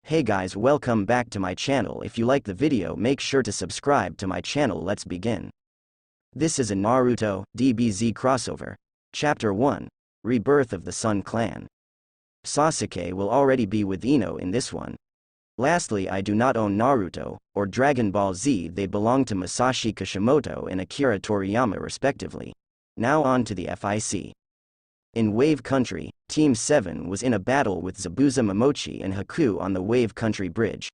Hey guys, welcome back to my channel. If you like the video, make sure to subscribe to my channel. Let's begin. This is a Naruto DBZ crossover. Chapter 1. Rebirth of the Sun Clan. Sasuke will already be with Ino in this one. Lastly, I do not own Naruto or Dragon Ball Z. They belong to Masashi Kishimoto and Akira Toriyama respectively. Now on to the FIC. In Wave Country, Team 7 was in a battle with Zabuza, Momochi and Haku on the Wave Country bridge.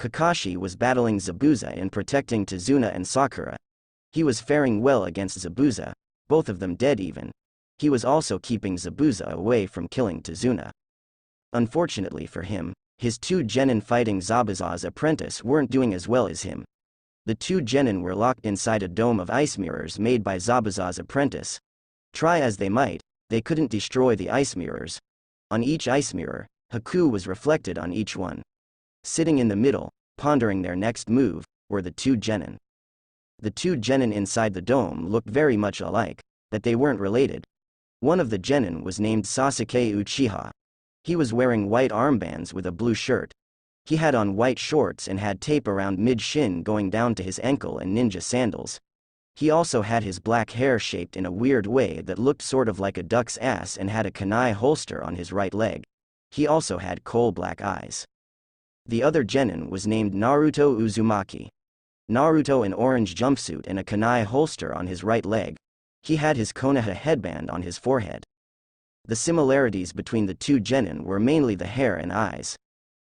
Kakashi was battling Zabuza and protecting Tazuna and Sakura. He was faring well against Zabuza, both of them dead even. He was also keeping Zabuza away from killing Tazuna. Unfortunately for him, his two genin fighting Zabuza's apprentice weren't doing as well as him. The two genin were locked inside a dome of ice mirrors made by Zabuza's apprentice. Try as they might, they couldn't destroy the ice mirrors. On each ice mirror, Haku was reflected on each one. Sitting in the middle, pondering their next move, were the two genin. The two genin inside the dome looked very much alike, but they weren't related. One of the genin was named Sasuke Uchiha. He was wearing white armbands with a blue shirt. He had on white shorts and had tape around mid-shin going down to his ankle and ninja sandals. He also had his black hair shaped in a weird way that looked sort of like a duck's ass and had a kunai holster on his right leg. He also had coal-black eyes. The other genin was named Naruto Uzumaki. Naruto in orange jumpsuit and a kunai holster on his right leg. He had his Konoha headband on his forehead. The similarities between the two genin were mainly the hair and eyes.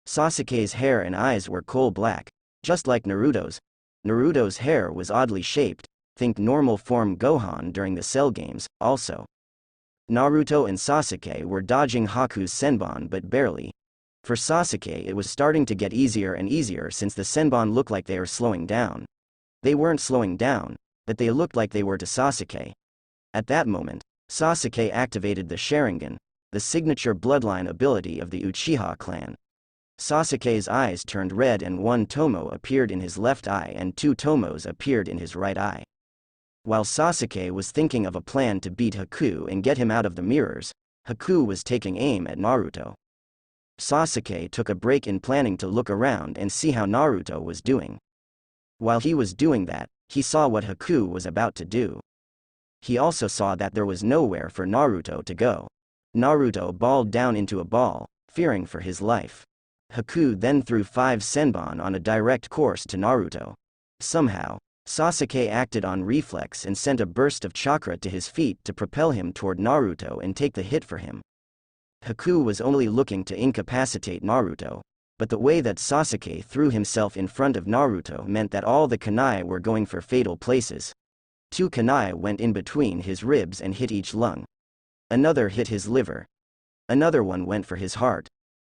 Sasuke's hair and eyes were coal-black, just like Naruto's. Naruto's hair was oddly shaped. Think normal form Gohan during the Cell games, also. Naruto and Sasuke were dodging Haku's Senbon but barely. For Sasuke it was starting to get easier and easier since the Senbon looked like they were slowing down. They weren't slowing down, but they looked like they were to Sasuke. At that moment, Sasuke activated the Sharingan, the signature bloodline ability of the Uchiha clan. Sasuke's eyes turned red and one tomo appeared in his left eye and two tomos appeared in his right eye. While Sasuke was thinking of a plan to beat Haku and get him out of the mirrors, Haku was taking aim at Naruto. Sasuke took a break in planning to look around and see how Naruto was doing. While he was doing that, he saw what Haku was about to do. He also saw that there was nowhere for Naruto to go. Naruto balled down into a ball, fearing for his life. Haku then threw 5 Senbon on a direct course to Naruto. Somehow, Sasuke acted on reflex and sent a burst of chakra to his feet to propel him toward Naruto and take the hit for him. Haku was only looking to incapacitate Naruto, but the way that Sasuke threw himself in front of Naruto meant that all the kunai were going for fatal places. 2 kunai went in between his ribs and hit each lung. Another hit his liver. Another one went for his heart.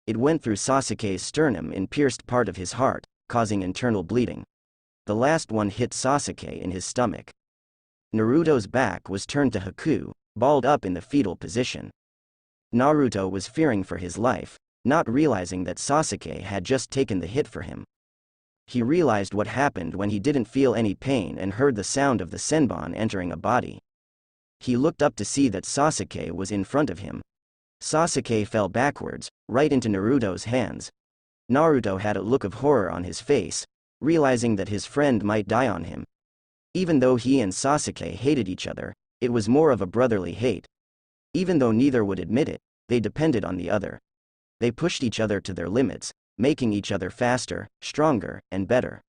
It went through Sasuke's sternum and pierced part of his heart, causing internal bleeding. The last one hit Sasuke in his stomach. Naruto's back was turned to Haku, balled up in the fetal position. Naruto was fearing for his life, not realizing that Sasuke had just taken the hit for him. He realized what happened when he didn't feel any pain and heard the sound of the Senbon entering a body. He looked up to see that Sasuke was in front of him. Sasuke fell backwards, right into Naruto's hands. Naruto had a look of horror on his face, realizing that his friend might die on him. Even though he and Sasuke hated each other, it was more of a brotherly hate. Even though neither would admit it, they depended on the other. They pushed each other to their limits, making each other faster, stronger, and better.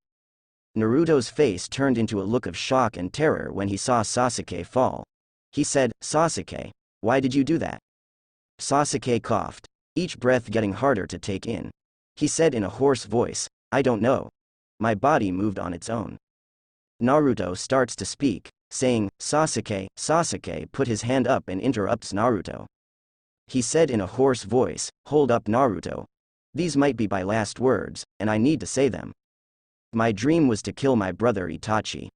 Naruto's face turned into a look of shock and terror when he saw Sasuke fall. He said, "Sasuke, why did you do that?" Sasuke coughed, each breath getting harder to take in. He said in a hoarse voice, "I don't know. My body moved on its own." Naruto starts to speak, saying, "Sasuke." Sasuke put his hand up and interrupts Naruto. He said in a hoarse voice, "Hold up, Naruto. These might be my last words, and I need to say them. My dream was to kill my brother Itachi.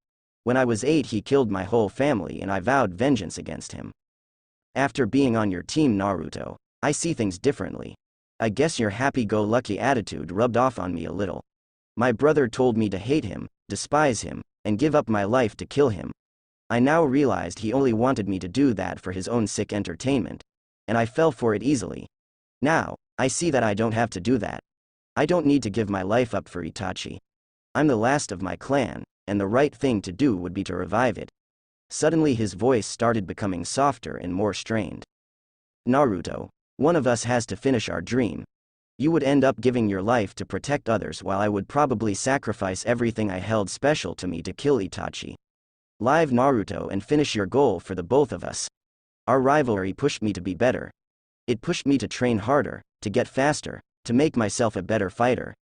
When I was 8 he killed my whole family and I vowed vengeance against him. After being on your team, Naruto, I see things differently. I guess your happy-go-lucky attitude rubbed off on me a little. My brother told me to hate him, despise him, and give up my life to kill him. I now realized he only wanted me to do that for his own sick entertainment. And I fell for it easily. Now, I see that I don't have to do that. I don't need to give my life up for Itachi. I'm the last of my clan, and the right thing to do would be to revive it. Suddenly his voice started becoming softer and more strained. Naruto, one of us has to finish our dream. You would end up giving your life to protect others while I would probably sacrifice everything I held special to me to kill Itachi. Live Naruto and finish your goal for the both of us. Our rivalry pushed me to be better. It pushed me to train harder, to get faster, to make myself a better fighter.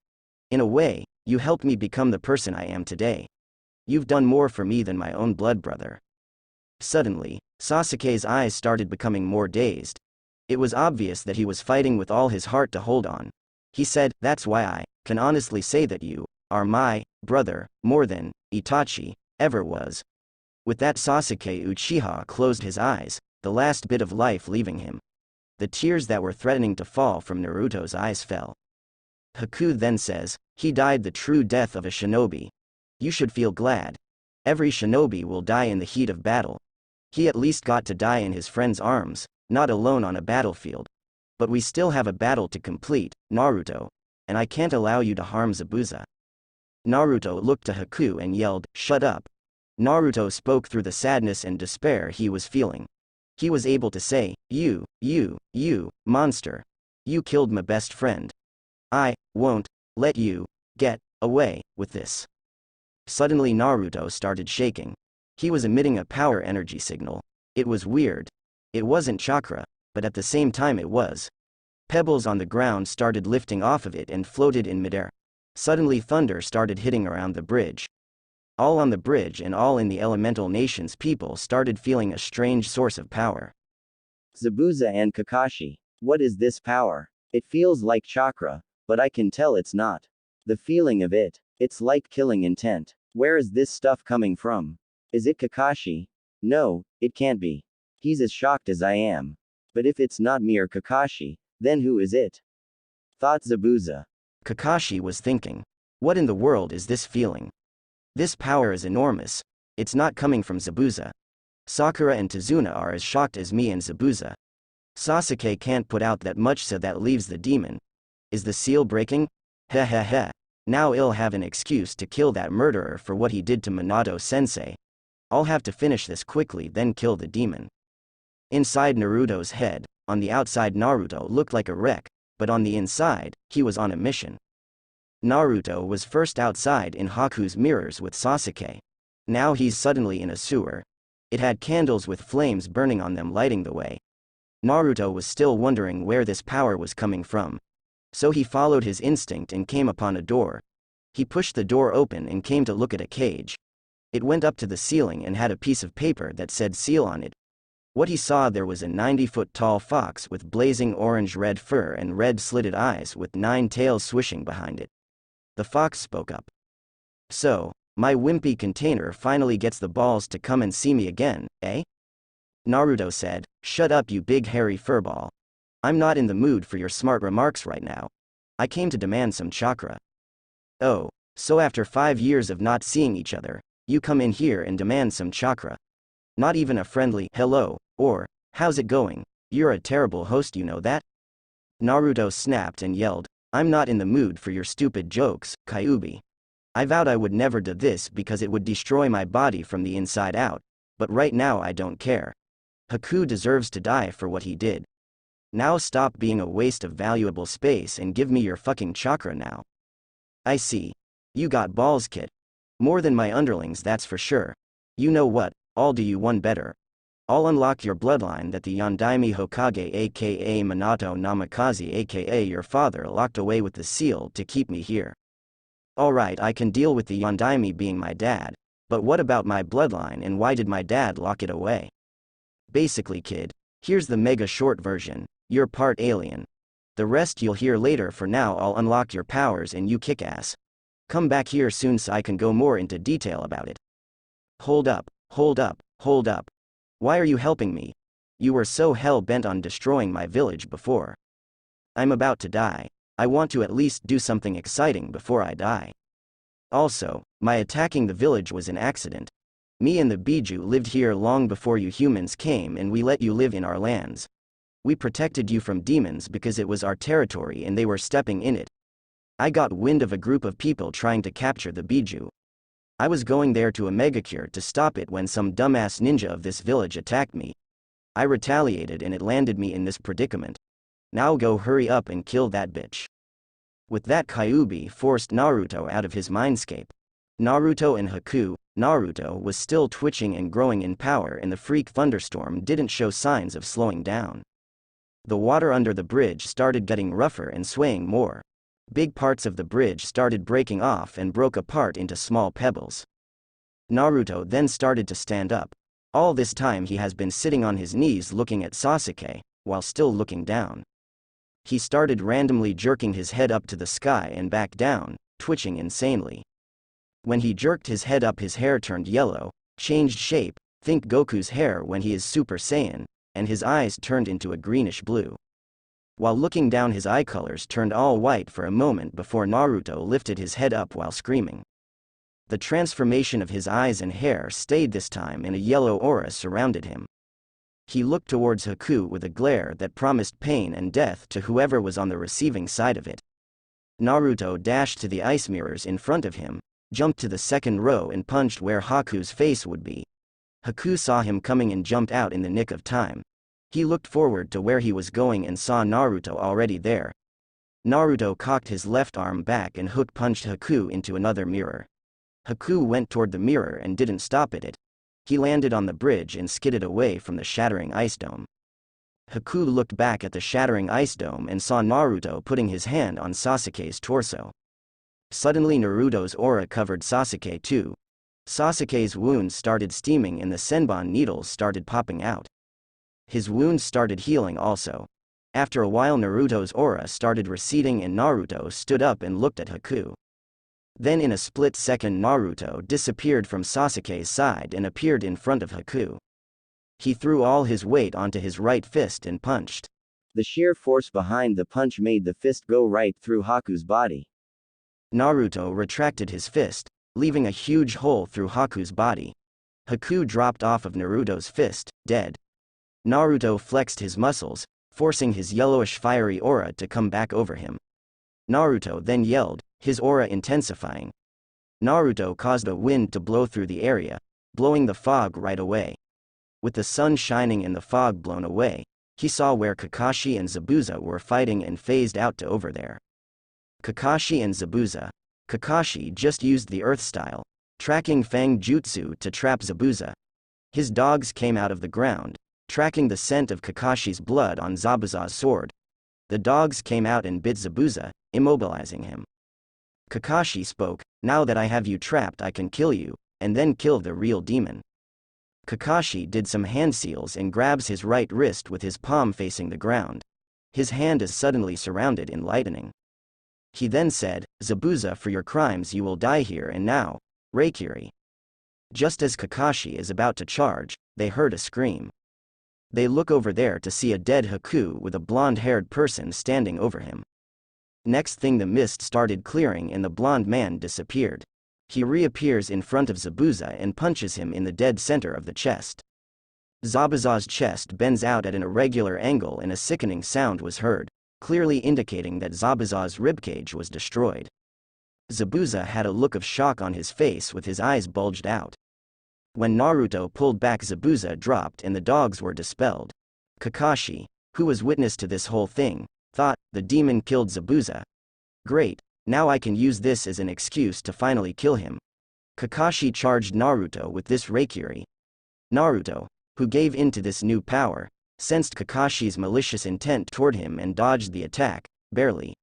In a way, you helped me become the person I am today. You've done more for me than my own blood brother. Suddenly, Sasuke's eyes started becoming more dazed. It was obvious that he was fighting with all his heart to hold on. He said, "That's why I can honestly say that you are my brother, more than Itachi ever was." With that, Sasuke Uchiha closed his eyes, the last bit of life leaving him. The tears that were threatening to fall from Naruto's eyes fell. Haku then says, "He died the true death of a shinobi. You should feel glad. Every shinobi will die in the heat of battle. He at least got to die in his friend's arms, not alone on a battlefield. But we still have a battle to complete, Naruto, and I can't allow you to harm Zabuza." Naruto looked to Haku and yelled, "Shut up." Naruto spoke through the sadness and despair he was feeling. He was able to say, You, monster. You killed my best friend. I won't let you get away with this." Suddenly Naruto started shaking. He was emitting a power energy signal. It was weird. It wasn't chakra, but at the same time it was. Pebbles on the ground started lifting off of it and floated in midair. Suddenly thunder started hitting around the bridge. All on the bridge and all in the elemental nation's people started feeling a strange source of power. Zabuza and Kakashi. What is this power? It feels like chakra, but I can tell it's not. The feeling of it, it's like killing intent. Where is this stuff coming from? Is it Kakashi? No, it can't be. He's as shocked as I am. But if it's not me or Kakashi, then who is it? Thought Zabuza. Kakashi was thinking. What in the world is this feeling? This power is enormous. It's not coming from Zabuza. Sakura and Tazuna are as shocked as me and Zabuza. Sasuke can't put out that much, so that leaves the demon. Is the seal breaking? Heh. Now I'll have an excuse to kill that murderer for what he did to Minato-sensei. I'll have to finish this quickly, then kill the demon. Inside Naruto's head, on the outside Naruto looked like a wreck, but on the inside, he was on a mission. Naruto was first outside in Haku's mirrors with Sasuke. Now he's suddenly in a sewer. It had candles with flames burning on them lighting the way. Naruto was still wondering where this power was coming from. So he followed his instinct and came upon a door. He pushed the door open and came to look at a cage. It went up to the ceiling and had a piece of paper that said seal on it. What he saw there was a 90-foot tall fox with blazing orange-red fur and red slitted eyes with 9 tails swishing behind it. The fox spoke up. "So, my wimpy container finally gets the balls to come and see me again, eh?" Naruto said, "Shut up, you big hairy furball. I'm not in the mood for your smart remarks right now. I came to demand some chakra." "Oh, so after 5 years of not seeing each other, you come in here and demand some chakra? Not even a friendly hello, or how's it going? You're a terrible host, you know that?" Naruto snapped and yelled, "I'm not in the mood for your stupid jokes, Kyuubi. I vowed I would never do this because it would destroy my body from the inside out, but right now I don't care. Haku deserves to die for what he did. Now stop being a waste of valuable space and give me your fucking chakra now." "I see. You got balls, kid. More than my underlings, that's for sure. You know what, I'll do you one better. I'll unlock your bloodline that the Yondaime Hokage aka Minato Namikaze aka your father locked away with the seal to keep me here. Alright, I can deal with the Yondaime being my dad, but what about my bloodline and why did my dad lock it away? Basically, kid, here's the mega short version, you're part alien. The rest you'll hear later. For now I'll unlock your powers and you kick ass. Come back here soon so I can go more into detail about it." Hold up. Why are you helping me? You were so hell-bent on destroying my village before. I'm about to die. I want to at least do something exciting before I die. Also, my attacking the village was an accident. Me and the Biju lived here long before you humans came and we let you live in our lands. We protected you from demons because it was our territory and they were stepping in it. I got wind of a group of people trying to capture the Biju. I was going there to a megacure to stop it when some dumbass ninja of this village attacked me. I retaliated and it landed me in this predicament. Now go hurry up and kill that bitch. With that, Kyuubi forced Naruto out of his mindscape. Naruto and Haku. Naruto was still twitching and growing in power, and the freak thunderstorm didn't show signs of slowing down. The water under the bridge started getting rougher and swaying more. Big parts of the bridge started breaking off and broke apart into small pebbles. Naruto then started to stand up. All this time he has been sitting on his knees looking at Sasuke, while still looking down. He started randomly jerking his head up to the sky and back down, twitching insanely. When he jerked his head up, his hair turned yellow, changed shape, think Goku's hair when he is Super Saiyan, and his eyes turned into a greenish blue. While looking down, his eye colors turned all white for a moment before Naruto lifted his head up while screaming. The transformation of his eyes and hair stayed this time, and a yellow aura surrounded him. He looked towards Haku with a glare that promised pain and death to whoever was on the receiving side of it. Naruto dashed to the ice mirrors in front of him, jumped to the second row and punched where Haku's face would be. Haku saw him coming and jumped out in the nick of time. He looked forward to where he was going and saw Naruto already there. Naruto cocked his left arm back and hook punched Haku into another mirror. Haku went toward the mirror and didn't stop at it. He landed on the bridge and skidded away from the shattering ice dome. Haku looked back at the shattering ice dome and saw Naruto putting his hand on Sasuke's torso. Suddenly Naruto's aura covered Sasuke too. Sasuke's wounds started steaming and the senbon needles started popping out. His wounds started healing also. After a while Naruto's aura started receding and Naruto stood up and looked at Haku. Then in a split second Naruto disappeared from Sasuke's side and appeared in front of Haku. He threw all his weight onto his right fist and punched. The sheer force behind the punch made the fist go right through Haku's body. Naruto retracted his fist, leaving a huge hole through Haku's body. Haku dropped off of Naruto's fist, dead. Naruto flexed his muscles, forcing his yellowish fiery aura to come back over him. Naruto then yelled, his aura intensifying. Naruto caused a wind to blow through the area, blowing the fog right away. With the sun shining and the fog blown away, he saw where Kakashi and Zabuza were fighting and phased out to over there. Kakashi and Zabuza. Kakashi just used the earth style, tracking Fang Jutsu to trap Zabuza. His dogs came out of the ground, tracking the scent of Kakashi's blood on Zabuza's sword. The dogs came out and bit Zabuza, immobilizing him. Kakashi spoke, now that I have you trapped I can kill you, and then kill the real demon. Kakashi did some hand seals and grabs his right wrist with his palm facing the ground. His hand is suddenly surrounded in lightning. He then said, Zabuza, for your crimes you will die here and now, Reikiri. Just as Kakashi is about to charge, they heard a scream. They look over there to see a dead Haku with a blonde-haired person standing over him. Next thing the mist started clearing and the blonde man disappeared. He reappears in front of Zabuza and punches him in the dead center of the chest. Zabuza's chest bends out at an irregular angle and a sickening sound was heard, clearly indicating that Zabuza's ribcage was destroyed. Zabuza had a look of shock on his face with his eyes bulged out. When Naruto pulled back, Zabuza dropped and the dogs were dispelled. Kakashi, who was witness to this whole thing, thought, the demon killed Zabuza. Great, now I can use this as an excuse to finally kill him. Kakashi charged Naruto with this Reikiri. Naruto, who gave in to this new power, sensed Kakashi's malicious intent toward him and dodged the attack, barely.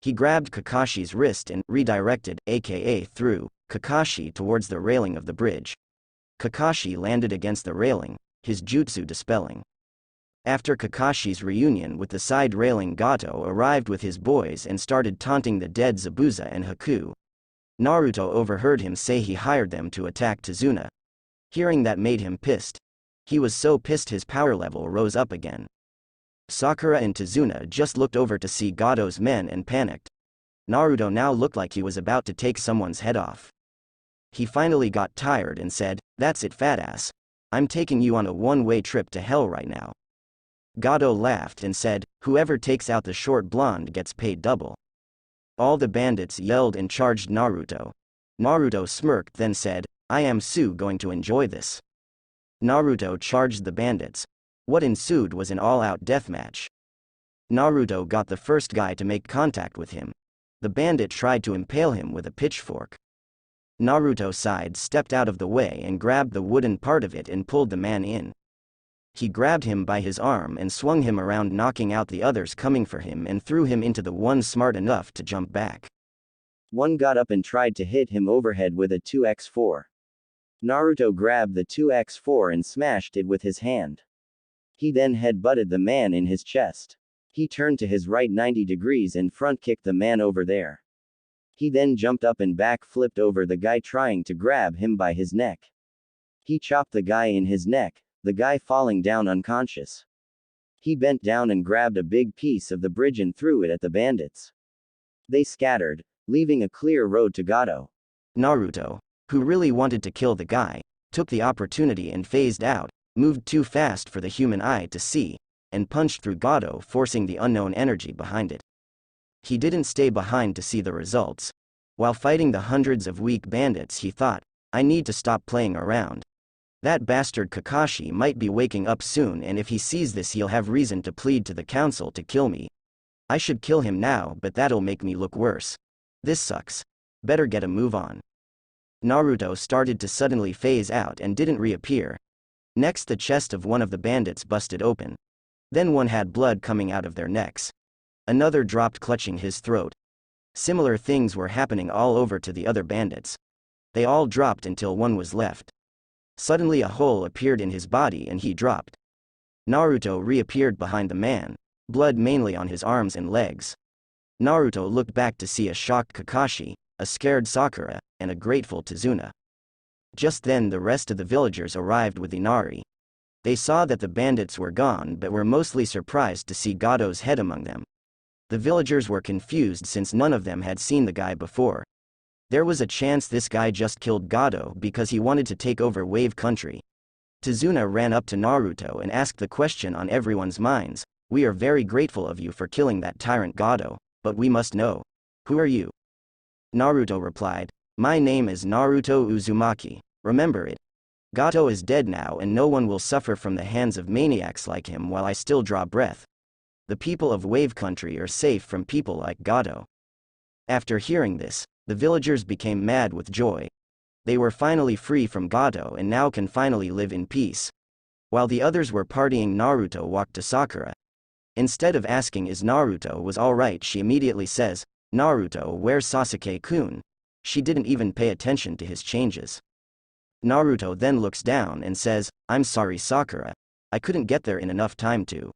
He grabbed Kakashi's wrist and redirected, aka threw, Kakashi towards the railing of the bridge. Kakashi landed against the railing, his jutsu dispelling. After Kakashi's reunion with the side railing, Gato arrived with his boys and started taunting the dead Zabuza and Haku. Naruto overheard him say he hired them to attack Tazuna. Hearing that made him pissed. He was so pissed his power level rose up again. Sakura and Tazuna just looked over to see Gato's men and panicked. Naruto now looked like he was about to take someone's head off. He finally got tired and said, that's it, fat ass. I'm taking you on a one-way trip to hell right now. Gato laughed and said, whoever takes out the short blonde gets paid double. All the bandits yelled and charged Naruto. Naruto smirked, then said, I am going to enjoy this. Naruto charged the bandits. What ensued was an all-out deathmatch. Naruto got the first guy to make contact with him. The bandit tried to impale him with a pitchfork. Naruto sidestepped out of the way and grabbed the wooden part of it and pulled the man in. He grabbed him by his arm and swung him around, knocking out the others coming for him, and threw him into the one smart enough to jump back. One got up and tried to hit him overhead with a 2x4. Naruto grabbed the 2x4 and smashed it with his hand. He then headbutted the man in his chest. He turned to his right 90 degrees and front-kicked the man over there. He then jumped up and back-flipped over the guy trying to grab him by his neck. He chopped the guy in his neck, the guy falling down unconscious. He bent down and grabbed a big piece of the bridge and threw it at the bandits. They scattered, leaving a clear road to Gato. Naruto, who really wanted to kill the guy, took the opportunity and phased out, moved too fast for the human eye to see, and punched through Gato, forcing the unknown energy behind it. He didn't stay behind to see the results. While fighting the hundreds of weak bandits, he thought, I need to stop playing around. That bastard Kakashi might be waking up soon, and if he sees this he'll have reason to plead to the council to kill me. I should kill him now, but that'll make me look worse. This sucks. Better get a move on. Naruto started to suddenly phase out and didn't reappear. Next, the chest of one of the bandits busted open. Then one had blood coming out of their necks. Another dropped clutching his throat. Similar things were happening all over to the other bandits. They all dropped until one was left. Suddenly a hole appeared in his body and he dropped. Naruto reappeared behind the man, blood mainly on his arms and legs. Naruto looked back to see a shocked Kakashi, a scared Sakura, and a grateful Tazuna. Just then the rest of the villagers arrived with Inari. They saw that the bandits were gone but were mostly surprised to see Gato's head among them. The villagers were confused since none of them had seen the guy before. There was a chance this guy just killed Gato because he wanted to take over Wave Country. Tazuna ran up to Naruto and asked the question on everyone's minds, we are very grateful of you for killing that tyrant Gato, but we must know. Who are you? Naruto replied, my name is Naruto Uzumaki, remember it. Gato is dead now and no one will suffer from the hands of maniacs like him while I still draw breath. The people of Wave Country are safe from people like Gato. After hearing this, the villagers became mad with joy. They were finally free from Gato and now can finally live in peace. While the others were partying, Naruto walked to Sakura. Instead of asking is Naruto was alright, she immediately says, Naruto, where's Sasuke-kun? She didn't even pay attention to his changes. Naruto then looks down and says, I'm sorry Sakura. I couldn't get there in enough time to.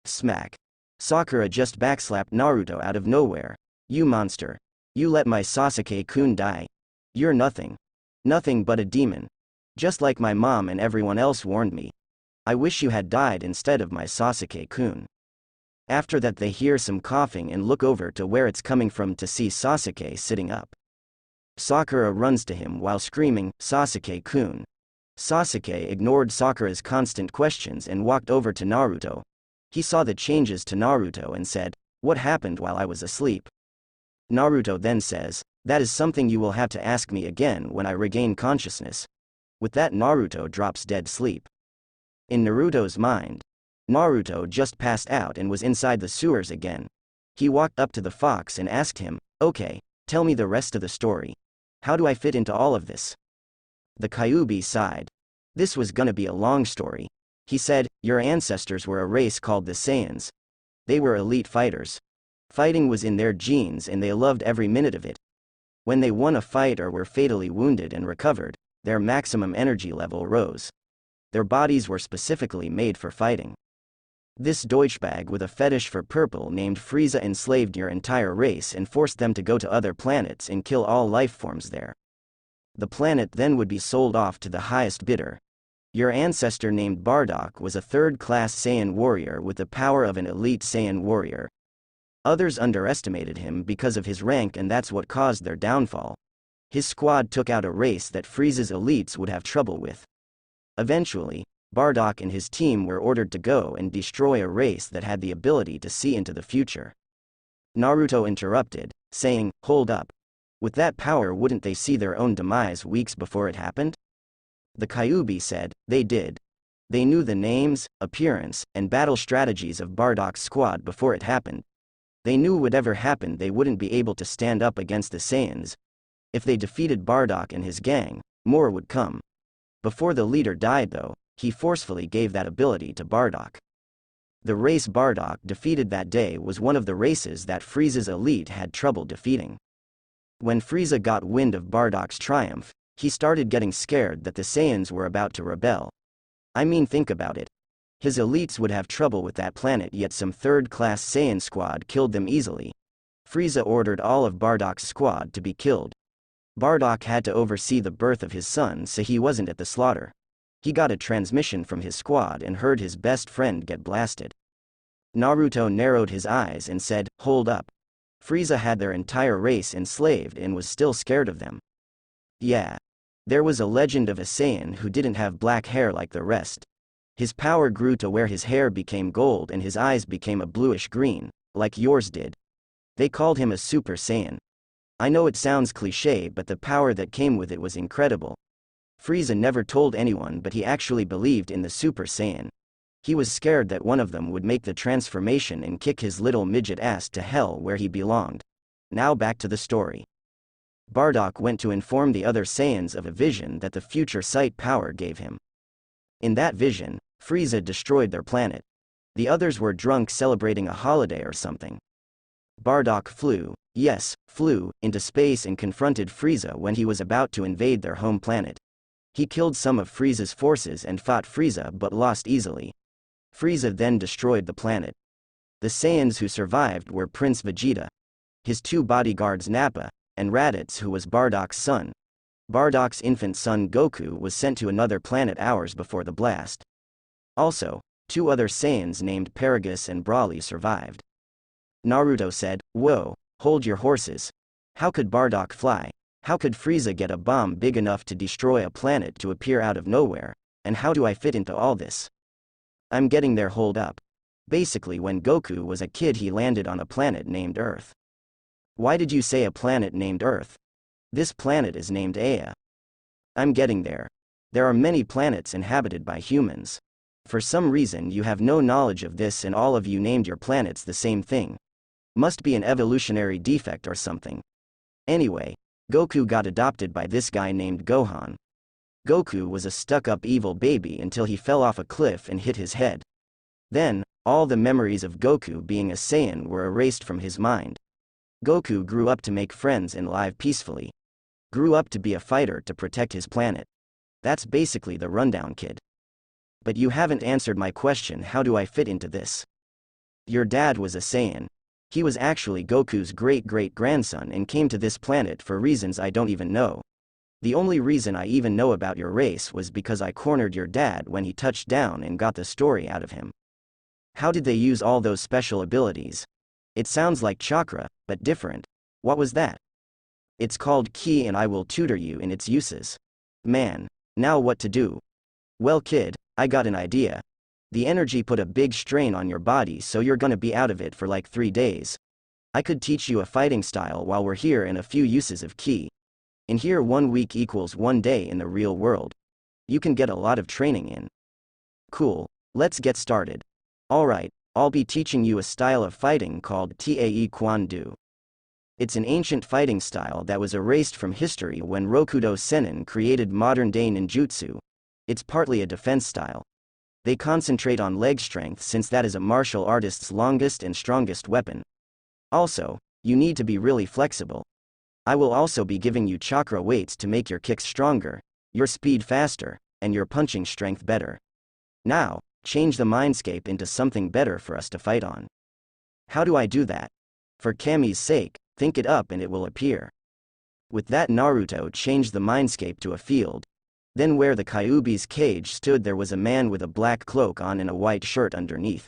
Smack. Sakura just backslapped Naruto out of nowhere. You monster. You let my Sasuke-kun die. You're nothing. Nothing but a demon. Just like my mom and everyone else warned me. I wish you had died instead of my Sasuke-kun. After that they hear some coughing and look over to where it's coming from to see Sasuke sitting up. Sakura runs to him while screaming, Sasuke-kun. Sasuke ignored Sakura's constant questions and walked over to Naruto. He saw the changes to Naruto and said, what happened while I was asleep? Naruto then says, that is something you will have to ask me again when I regain consciousness. With that Naruto drops dead sleep. In Naruto's mind, Naruto just passed out and was inside the sewers again. He walked up to the fox and asked him, okay, tell me the rest of the story. How do I fit into all of this? The Kyuubi sighed. This was gonna be a long story. He said, your ancestors were a race called the Saiyans. They were elite fighters. Fighting was in their genes and they loved every minute of it. When they won a fight or were fatally wounded and recovered, their maximum energy level rose. Their bodies were specifically made for fighting. This Deutschbag with a fetish for purple named Frieza enslaved your entire race and forced them to go to other planets and kill all life forms there. The planet then would be sold off to the highest bidder. Your ancestor named Bardock was a third-class Saiyan warrior with the power of an elite Saiyan warrior. Others underestimated him because of his rank and that's what caused their downfall. His squad took out a race that Frieza's elites would have trouble with. Eventually, Bardock and his team were ordered to go and destroy a race that had the ability to see into the future. Naruto interrupted, saying, "Hold up. With that power, wouldn't they see their own demise weeks before it happened?" The Kyuubi said, "They did. They knew the names, appearance, and battle strategies of Bardock's squad before it happened. They knew whatever happened they wouldn't be able to stand up against the Saiyans. If they defeated Bardock and his gang, more would come. Before the leader died though, he forcefully gave that ability to Bardock. The race Bardock defeated that day was one of the races that Frieza's elite had trouble defeating. When Frieza got wind of Bardock's triumph, he started getting scared that the Saiyans were about to rebel. I mean, think about it. His elites would have trouble with that planet, yet some third-class Saiyan squad killed them easily. Frieza ordered all of Bardock's squad to be killed. Bardock had to oversee the birth of his son, so he wasn't at the slaughter. He got a transmission from his squad and heard his best friend get blasted. Naruto narrowed his eyes and said, "Hold up. Frieza had their entire race enslaved and was still scared of them." Yeah. There was a legend of a Saiyan who didn't have black hair like the rest. His power grew to where his hair became gold and his eyes became a bluish green, like yours did. They called him a Super Saiyan. I know it sounds cliché, but the power that came with it was incredible. Frieza never told anyone, but he actually believed in the Super Saiyan. He was scared that one of them would make the transformation and kick his little midget ass to hell where he belonged. Now back to the story. Bardock went to inform the other Saiyans of a vision that the future sight power gave him. In that vision, Frieza destroyed their planet. The others were drunk celebrating a holiday or something. Bardock flew into space and confronted Frieza when he was about to invade their home planet. He killed some of Frieza's forces and fought Frieza but lost easily. Frieza then destroyed the planet. The Saiyans who survived were Prince Vegeta, his two bodyguards Nappa, and Raditz, who was Bardock's son. Bardock's infant son Goku was sent to another planet hours before the blast. Also, two other Saiyans named Paragus and Broly survived. Naruto said, "Whoa, hold your horses. How could Bardock fly? How could Frieza get a bomb big enough to destroy a planet to appear out of nowhere, and how do I fit into all this?" I'm getting there, hold up. Basically, when Goku was a kid he landed on a planet named Earth. Why did you say a planet named Earth? This planet is named Ea. I'm getting there. There are many planets inhabited by humans. For some reason you have no knowledge of this and all of you named your planets the same thing. Must be an evolutionary defect or something. Anyway, Goku got adopted by this guy named Gohan. Goku was a stuck-up evil baby until he fell off a cliff and hit his head. Then, all the memories of Goku being a Saiyan were erased from his mind. Goku grew up to make friends and live peacefully. Grew up to be a fighter to protect his planet. That's basically the rundown, kid. But you haven't answered my question, how do I fit into this? Your dad was a Saiyan. He was actually Goku's great-great-grandson and came to this planet for reasons I don't even know. The only reason I even know about your race was because I cornered your dad when he touched down and got the story out of him. How did they use all those special abilities? It sounds like chakra, but different. What was that? It's called ki and I will tutor you in its uses. Man, now what to do? Well kid, I got an idea. The energy put a big strain on your body, so you're gonna be out of it for like 3 days. I could teach you a fighting style while we're here and a few uses of ki. In here 1 week equals 1 day in the real world. You can get a lot of training in. Cool, let's get started. Alright, I'll be teaching you a style of fighting called Tae Kwon Do. It's an ancient fighting style that was erased from history when Rokudo Sennin created modern-day ninjutsu. It's partly a defense style. They concentrate on leg strength since that is a martial artist's longest and strongest weapon. Also, you need to be really flexible. I will also be giving you chakra weights to make your kicks stronger, your speed faster, and your punching strength better. Now, change the Mindscape into something better for us to fight on. How do I do that? For Kami's sake, think it up and it will appear. With that, Naruto changed the Mindscape to a field. Then where the Kyuubi's cage stood there was a man with a black cloak on and a white shirt underneath.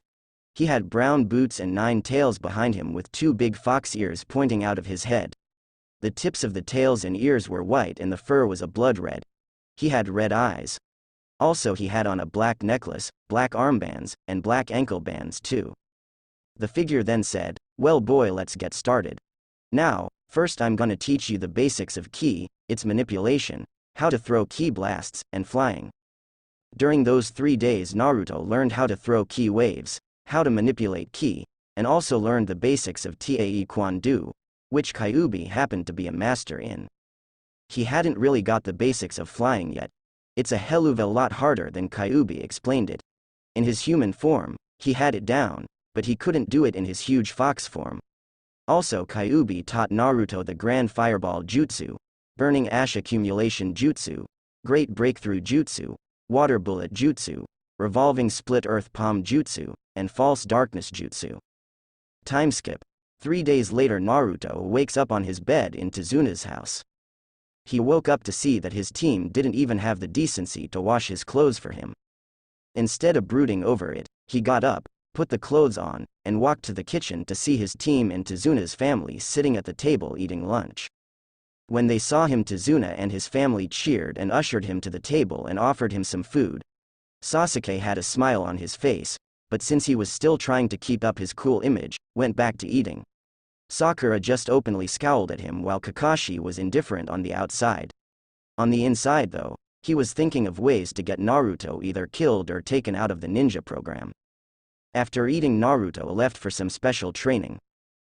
He had brown boots and 9 tails behind him with 2 big fox ears pointing out of his head. The tips of the tails and ears were white and the fur was a blood red. He had red eyes. Also he had on a black necklace, black armbands, and black ankle bands too. The figure then said, "Well boy, let's get started. Now, First I'm gonna teach you the basics of ki, its manipulation, how to throw ki blasts, and flying. During those 3 days Naruto learned how to throw ki waves, how to manipulate ki, and also learned the basics of Tae Kwon Do, which Kyuubi happened to be a master in. He hadn't really got the basics of flying yet. It's a hell of a lot harder than Kyuubi explained it. In his human form, he had it down, but he couldn't do it in his huge fox form. Also Kyuubi taught Naruto the Grand Fireball Jutsu, Burning Ash Accumulation Jutsu, Great Breakthrough Jutsu, Water Bullet Jutsu, Revolving Split Earth Palm Jutsu, and False Darkness Jutsu. Time skip. 3 days later Naruto wakes up on his bed in Tezuna's house. He woke up to see that his team didn't even have the decency to wash his clothes for him. Instead of brooding over it, he got up, put the clothes on, and walked to the kitchen to see his team and Tezuna's family sitting at the table eating lunch. When they saw him, Tezuna and his family cheered and ushered him to the table and offered him some food. Sasuke had a smile on his face, but since he was still trying to keep up his cool image, went back to eating. Sakura just openly scowled at him while Kakashi was indifferent on the outside. On the inside though, he was thinking of ways to get Naruto either killed or taken out of the ninja program. After eating, Naruto left for some special training.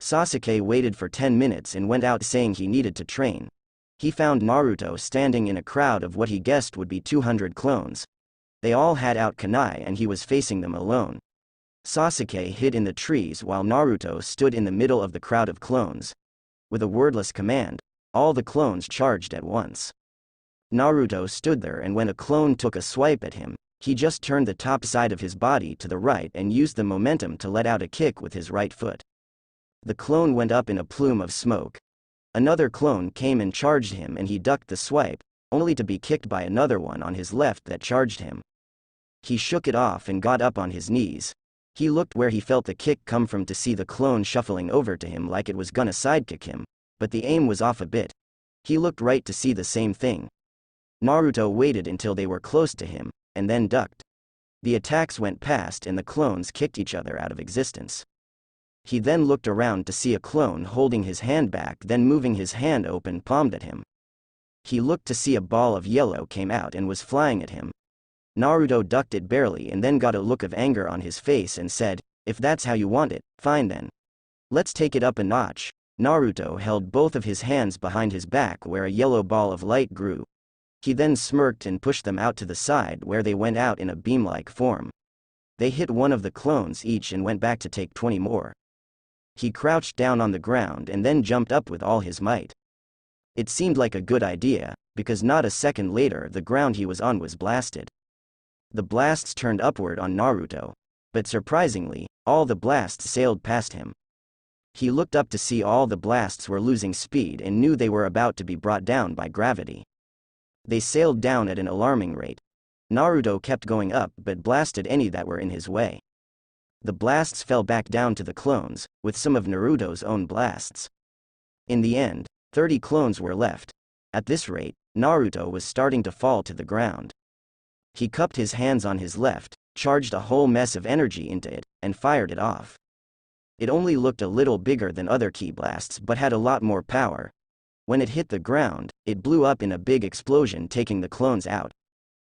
Sasuke waited for 10 minutes and went out saying he needed to train. He found Naruto standing in a crowd of what he guessed would be 200 clones. They all had out kunai and he was facing them alone. Sasuke hid in the trees while Naruto stood in the middle of the crowd of clones. With a wordless command, all the clones charged at once. Naruto stood there, and when a clone took a swipe at him, he just turned the top side of his body to the right and used the momentum to let out a kick with his right foot. The clone went up in a plume of smoke. Another clone came and charged him and he ducked the swipe, only to be kicked by another one on his left that charged him. He shook it off and got up on his knees. He looked where he felt the kick come from to see the clone shuffling over to him like it was gonna sidekick him, but the aim was off a bit. He looked right to see the same thing. Naruto waited until they were close to him, and then ducked. The attacks went past and the clones kicked each other out of existence. He then looked around to see a clone holding his hand back, then moving his hand open palmed at him. He looked to see a ball of yellow came out and was flying at him. Naruto ducked it barely and then got a look of anger on his face and said, "If that's how you want it, fine then. Let's take it up a notch." Naruto held both of his hands behind his back where a yellow ball of light grew. He then smirked and pushed them out to the side where they went out in a beam-like form. They hit one of the clones each and went back to take 20 more. He crouched down on the ground and then jumped up with all his might. It seemed like a good idea, because not a second later the ground he was on was blasted. The blasts turned upward on Naruto, but surprisingly, all the blasts sailed past him. He looked up to see all the blasts were losing speed and knew they were about to be brought down by gravity. They sailed down at an alarming rate. Naruto kept going up but blasted any that were in his way. The blasts fell back down to the clones, with some of Naruto's own blasts. In the end, 30 clones were left. At this rate, Naruto was starting to fall to the ground. He cupped his hands on his left, charged a whole mess of energy into it, and fired it off. It only looked a little bigger than other ki blasts but had a lot more power. When it hit the ground, it blew up in a big explosion, taking the clones out.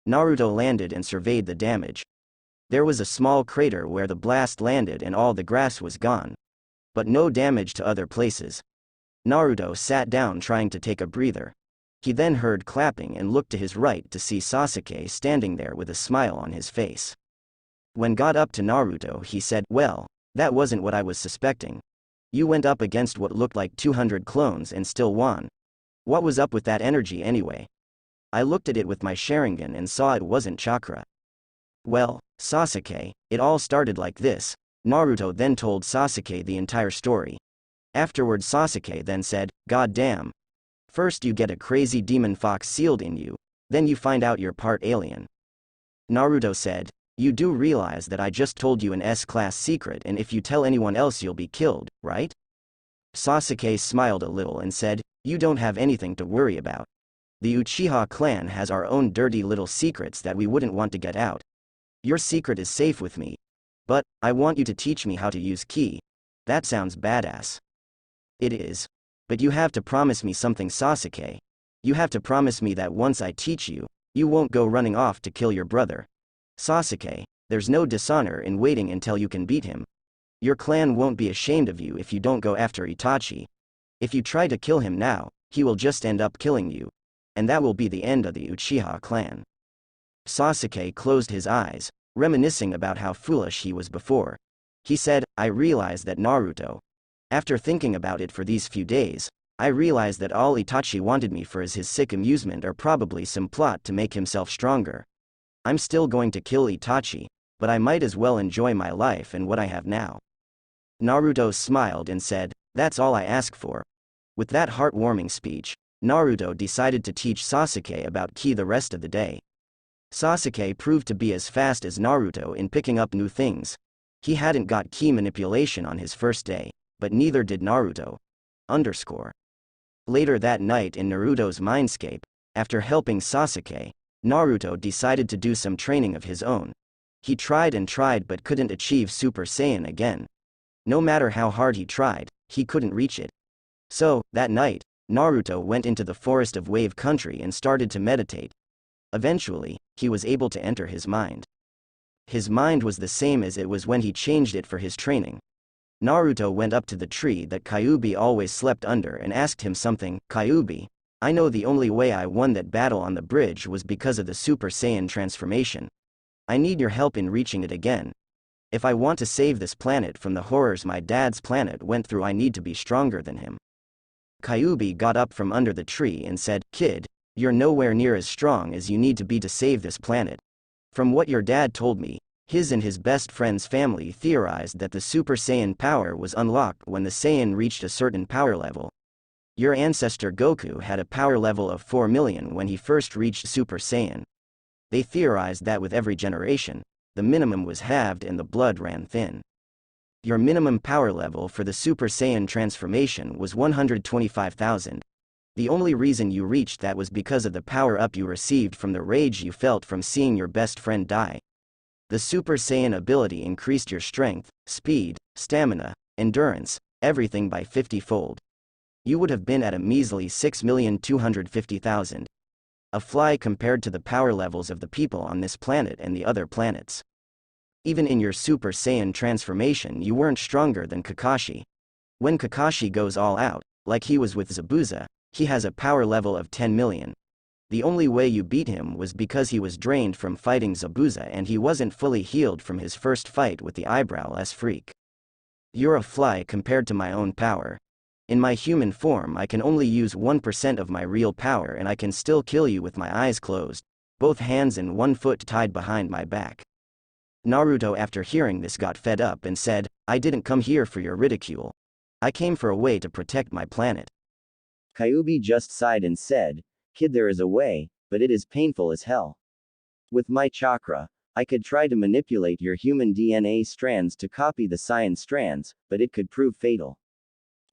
Naruto landed and surveyed the damage. There was a small crater where the blast landed and all the grass was gone. But no damage to other places. Naruto sat down trying to take a breather. He then heard clapping and looked to his right to see Sasuke standing there with a smile on his face. When got up to Naruto he said, "Well, that wasn't what I was suspecting. You went up against what looked like 200 clones and still won. What was up with that energy anyway? I looked at it with my Sharingan and saw it wasn't chakra." "Well, Sasuke, it all started like this." Naruto then told Sasuke the entire story. Afterward Sasuke then said, "God damn. First you get a crazy demon fox sealed in you, then you find out you're part alien." Naruto said, "You do realize that I just told you an S-class secret and if you tell anyone else you'll be killed, right?" Sasuke smiled a little and said, "You don't have anything to worry about. The Uchiha clan has our own dirty little secrets that we wouldn't want to get out. Your secret is safe with me. But, I want you to teach me how to use ki. That sounds badass." "It is. But you have to promise me something, Sasuke. You have to promise me that once I teach you, you won't go running off to kill your brother. Sasuke, there's no dishonor in waiting until you can beat him. Your clan won't be ashamed of you if you don't go after Itachi. If you try to kill him now, he will just end up killing you. And that will be the end of the Uchiha clan. Sasuke closed his eyes, reminiscing about how foolish he was before. He said, I realized that Naruto. After thinking about it for these few days, I realized that all Itachi wanted me for is his sick amusement or probably some plot to make himself stronger. I'm still going to kill Itachi, but I might as well enjoy my life and what I have now. Naruto smiled and said, that's all I ask for. With that heartwarming speech, Naruto decided to teach Sasuke about ki the rest of the day. Sasuke proved to be as fast as Naruto in picking up new things. He hadn't got ki manipulation on his first day, but neither did Naruto. Later that night in Naruto's Mindscape, after helping Sasuke, Naruto decided to do some training of his own. He tried and tried but couldn't achieve Super Saiyan again. No matter how hard he tried, he couldn't reach it. So, that night, Naruto went into the forest of Wave Country and started to meditate. Eventually, he was able to enter his mind. His mind was the same as it was when he changed it for his training. Naruto went up to the tree that Kyuubi always slept under and asked him something. Kyuubi, I know the only way I won that battle on the bridge was because of the Super Saiyan transformation. I need your help in reaching it again. If I want to save this planet from the horrors my dad's planet went through, I need to be stronger than him. Kyuubi got up from under the tree and said, Kid, you're nowhere near as strong as you need to be to save this planet. From what your dad told me, his and his best friend's family theorized that the Super Saiyan power was unlocked when the Saiyan reached a certain power level. Your ancestor Goku had a power level of 4 million when he first reached Super Saiyan. They theorized that with every generation, the minimum was halved and the blood ran thin. Your minimum power level for the Super Saiyan transformation was 125,000. The only reason you reached that was because of the power-up you received from the rage you felt from seeing your best friend die. The Super Saiyan ability increased your strength, speed, stamina, endurance, everything by 50-fold. You would have been at a measly 6,250,000. A fly compared to the power levels of the people on this planet and the other planets. Even in your Super Saiyan transformation you weren't stronger than Kakashi. When Kakashi goes all out, like he was with Zabuza, he has a power level of 10 million. The only way you beat him was because he was drained from fighting Zabuza and he wasn't fully healed from his first fight with the eyebrowless freak. You're a fly compared to my own power. In my human form I can only use 1% of my real power and I can still kill you with my eyes closed, both hands and one foot tied behind my back. Naruto after hearing this got fed up and said, I didn't come here for your ridicule. I came for a way to protect my planet. Kyuubi just sighed and said, Kid, there is a way, but it is painful as hell. With my chakra, I could try to manipulate your human DNA strands to copy the Saiyan strands, but it could prove fatal.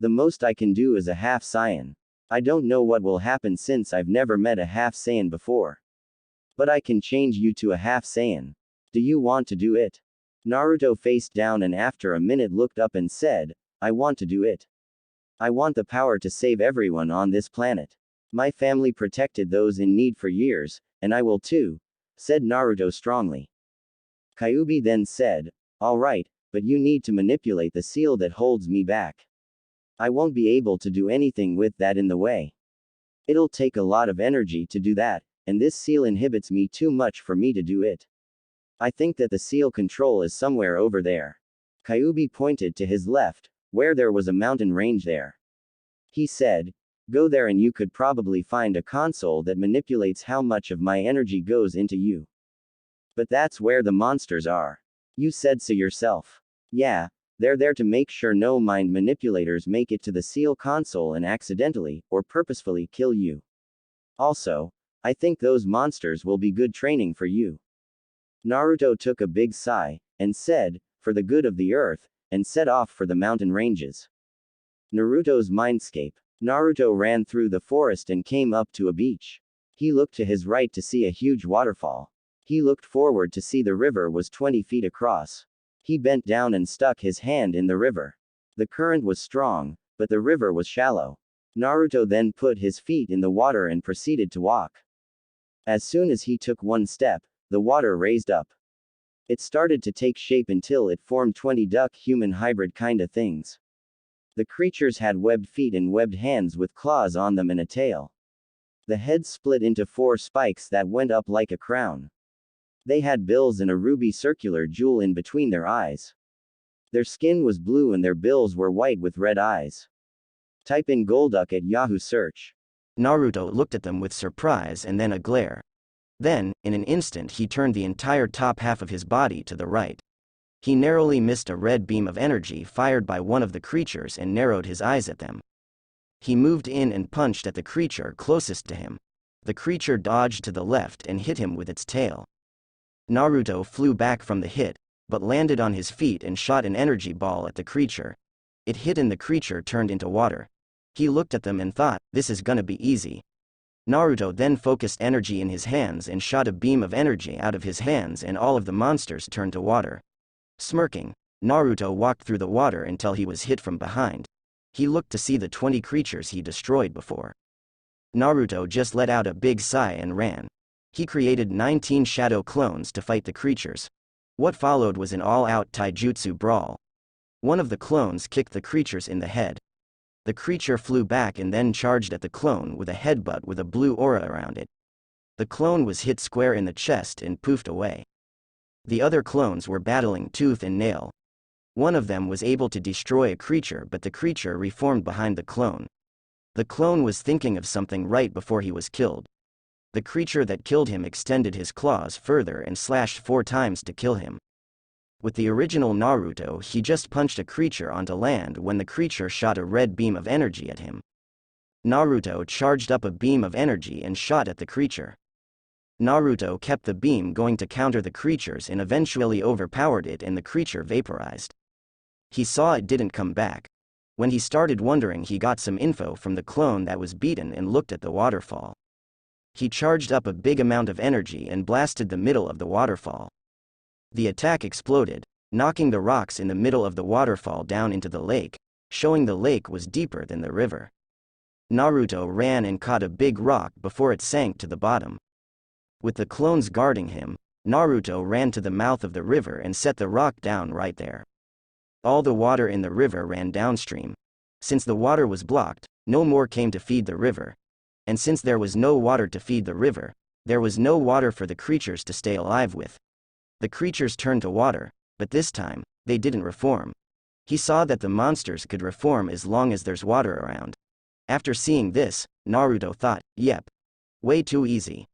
The most I can do is a half-Saiyan. I don't know what will happen since I've never met a half-Saiyan before. But I can change you to a half-Saiyan. Do you want to do it? Naruto faced down and after a minute looked up and said, I want to do it. I want the power to save everyone on this planet. My family protected those in need for years, and I will too, said Naruto strongly. Kyuubi then said, all right, but you need to manipulate the seal that holds me back. I won't be able to do anything with that in the way. It'll take a lot of energy to do that, and this seal inhibits me too much for me to do it. I think that the seal control is somewhere over there. Kyuubi pointed to his left, where there was a mountain range there. He said, go there and you could probably find a console that manipulates how much of my energy goes into you. But that's where the monsters are. You said so yourself. Yeah, they're there to make sure no mind manipulators make it to the seal console and accidentally, or purposefully kill you. Also, I think those monsters will be good training for you. Naruto took a big sigh, and said, for the good of the earth, and set off for the mountain ranges. Naruto's Mindscape. Naruto ran through the forest and came up to a beach. He looked to his right to see a huge waterfall. He looked forward to see the river was 20 feet across. He bent down and stuck his hand in the river. The current was strong, but the river was shallow. Naruto then put his feet in the water and proceeded to walk. As soon as he took one step, the water raised up. It started to take shape until it formed 20 duck-human hybrid kinda things. The creatures had webbed feet and webbed hands with claws on them and a tail. The heads split into 4 spikes that went up like a crown. They had bills and a ruby circular jewel in between their eyes. Their skin was blue and their bills were white with red eyes. Type in Golduck at Yahoo search. Naruto looked at them with surprise and then a glare. Then, in an instant he turned the entire top half of his body to the right. He narrowly missed a red beam of energy fired by one of the creatures and narrowed his eyes at them. He moved in and punched at the creature closest to him. The creature dodged to the left and hit him with its tail. Naruto flew back from the hit, but landed on his feet and shot an energy ball at the creature. It hit and the creature turned into water. He looked at them and thought, this is gonna be easy. Naruto then focused energy in his hands and shot a beam of energy out of his hands and all of the monsters turned to water. Smirking, Naruto walked through the water until he was hit from behind. He looked to see the 20 creatures he destroyed before. Naruto just let out a big sigh and ran. He created 19 shadow clones to fight the creatures. What followed was an all-out taijutsu brawl. One of the clones kicked the creatures in the head. The creature flew back and then charged at the clone with a headbutt with a blue aura around it. The clone was hit square in the chest and poofed away. The other clones were battling tooth and nail. One of them was able to destroy a creature, but the creature reformed behind the clone. The clone was thinking of something right before he was killed. The creature that killed him extended his claws further and slashed 4 times to kill him. With the original Naruto, he just punched a creature onto land when the creature shot a red beam of energy at him. Naruto charged up a beam of energy and shot at the creature. Naruto kept the beam going to counter the creatures and eventually overpowered it and the creature vaporized. He saw it didn't come back. When he started wondering, he got some info from the clone that was beaten and looked at the waterfall. He charged up a big amount of energy and blasted the middle of the waterfall. The attack exploded, knocking the rocks in the middle of the waterfall down into the lake, showing the lake was deeper than the river. Naruto ran and caught a big rock before it sank to the bottom. With the clones guarding him, Naruto ran to the mouth of the river and set the rock down right there. All the water in the river ran downstream. Since the water was blocked, no more came to feed the river. And since there was no water to feed the river, there was no water for the creatures to stay alive with. The creatures turned to water, but this time, they didn't reform. He saw that the monsters could reform as long as there's water around. After seeing this, Naruto thought, yep. Way too easy.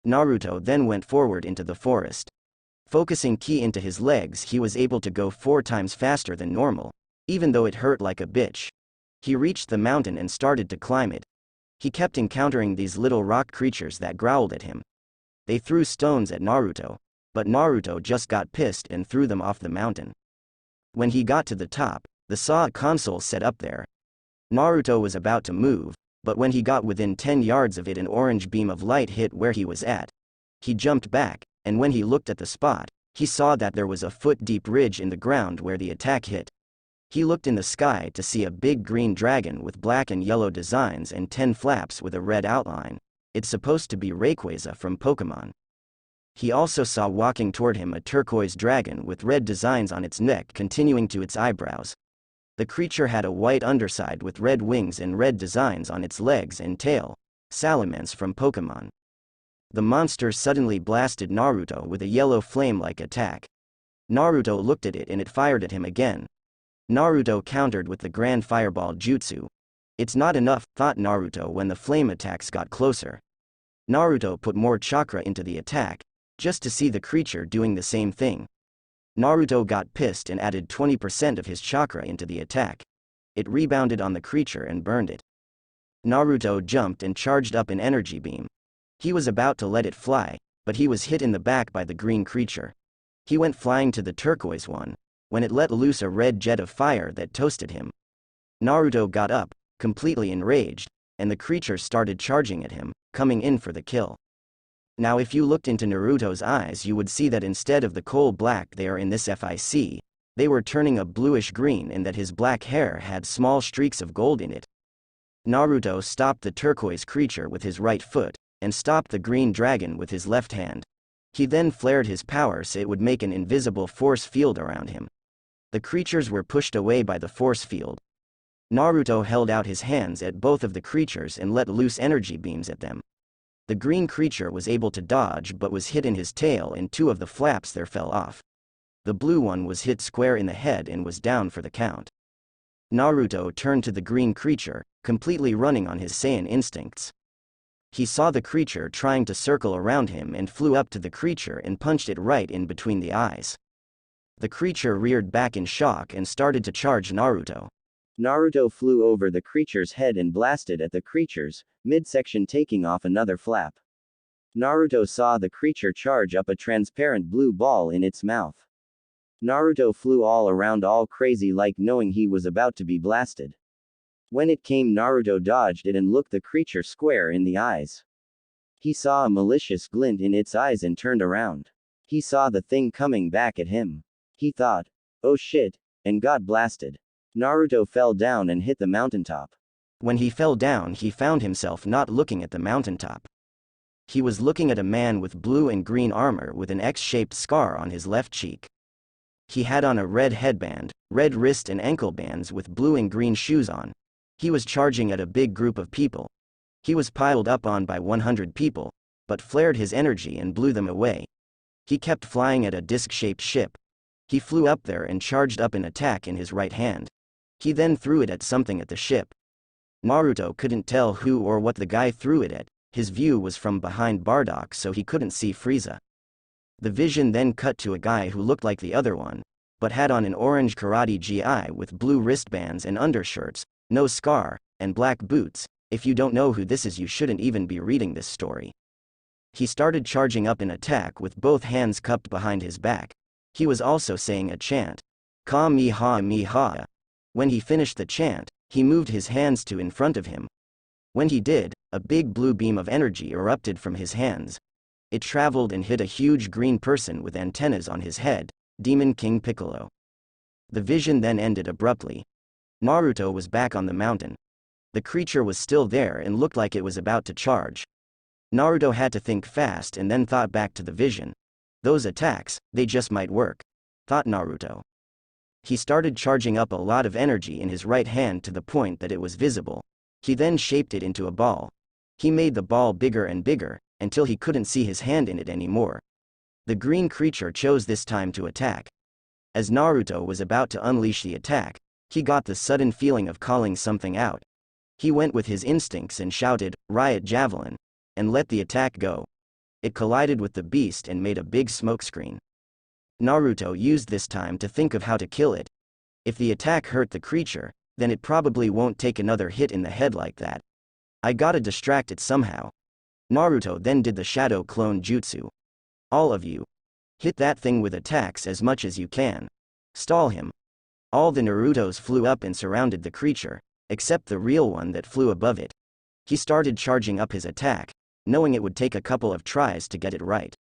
Naruto then went forward into the forest. Focusing ki into his legs, he was able to go 4 times faster than normal, even though it hurt like a bitch. He reached the mountain and started to climb it. He kept encountering these little rock creatures that growled at him. They threw stones at Naruto, but Naruto just got pissed and threw them off the mountain. When he got to the top, they saw a console set up there. Naruto was about to move, but when he got within 10 yards of it, an orange beam of light hit where he was at. He jumped back, and when he looked at the spot, he saw that there was a foot-deep ridge in the ground where the attack hit. He looked in the sky to see a big green dragon with black and yellow designs and 10 flaps with a red outline. It's supposed to be Rayquaza from Pokemon. He also saw walking toward him a turquoise dragon with red designs on its neck continuing to its eyebrows. The creature had a white underside with red wings and red designs on its legs and tail, Salamence from Pokemon. The monster suddenly blasted Naruto with a yellow flame-like attack. Naruto looked at it and it fired at him again. Naruto countered with the Grand Fireball Jutsu. It's not enough, thought Naruto when the flame attacks got closer. Naruto put more chakra into the attack, just to see the creature doing the same thing. Naruto got pissed and added 20% of his chakra into the attack. It rebounded on the creature and burned it. Naruto jumped and charged up an energy beam. He was about to let it fly, but he was hit in the back by the green creature. He went flying to the turquoise one, when it let loose a red jet of fire that toasted him. Naruto got up, completely enraged, and the creature started charging at him, coming in for the kill. Now if you looked into Naruto's eyes, you would see that instead of the coal black they are in this FIC, they were turning a bluish green and that his black hair had small streaks of gold in it. Naruto stopped the turquoise creature with his right foot, and stopped the green dragon with his left hand. He then flared his power so it would make an invisible force field around him. The creatures were pushed away by the force field. Naruto held out his hands at both of the creatures and let loose energy beams at them. The green creature was able to dodge but was hit in his tail and two of the flaps there fell off. The blue one was hit square in the head and was down for the count. Naruto turned to the green creature, completely running on his Saiyan instincts. He saw the creature trying to circle around him and flew up to the creature and punched it right in between the eyes. The creature reared back in shock and started to charge Naruto. Naruto flew over the creature's head and blasted at the creature's midsection, taking off another flap. Naruto saw the creature charge up a transparent blue ball in its mouth. Naruto flew all around all crazy like knowing he was about to be blasted. When it came, Naruto dodged it and looked the creature square in the eyes. He saw a malicious glint in its eyes and turned around. He saw the thing coming back at him. He thought, "Oh shit," and got blasted. Naruto fell down and hit the mountaintop. When he fell down, he found himself not looking at the mountaintop. He was looking at a man with blue and green armor with an X-shaped scar on his left cheek. He had on a red headband, red wrist and ankle bands with blue and green shoes on. He was charging at a big group of people. He was piled up on by 100 people, but flared his energy and blew them away. He kept flying at a disc-shaped ship. He flew up there and charged up an attack in his right hand. He then threw it at something at the ship. Naruto couldn't tell who or what the guy threw it at. His view was from behind Bardock, so he couldn't see Frieza. The vision then cut to a guy who looked like the other one, but had on an orange karate gi with blue wristbands and undershirts, no scar, and black boots. If you don't know who this is, you shouldn't even be reading this story. He started charging up an attack with both hands cupped behind his back. He was also saying a chant. Kamehameha. When he finished the chant, he moved his hands to in front of him. When he did, a big blue beam of energy erupted from his hands. It traveled and hit a huge green person with antennas on his head, Demon King Piccolo. The vision then ended abruptly. Naruto was back on the mountain. The creature was still there and looked like it was about to charge. Naruto had to think fast and then thought back to the vision. Those attacks, they just might work, thought Naruto. He started charging up a lot of energy in his right hand to the point that it was visible. He then shaped it into a ball. He made the ball bigger and bigger, until he couldn't see his hand in it anymore. The green creature chose this time to attack. As Naruto was about to unleash the attack, he got the sudden feeling of calling something out. He went with his instincts and shouted, "Riot Javelin," and let the attack go. It collided with the beast and made a big smokescreen. Naruto used this time to think of how to kill it. If the attack hurt the creature, then it probably won't take another hit in the head like that. I gotta distract it somehow. Naruto then did the shadow clone jutsu. All of you, hit that thing with attacks as much as you can. Stall him. All the Narutos flew up and surrounded the creature, except the real one that flew above it. He started charging up his attack, knowing it would take a couple of tries to get it right.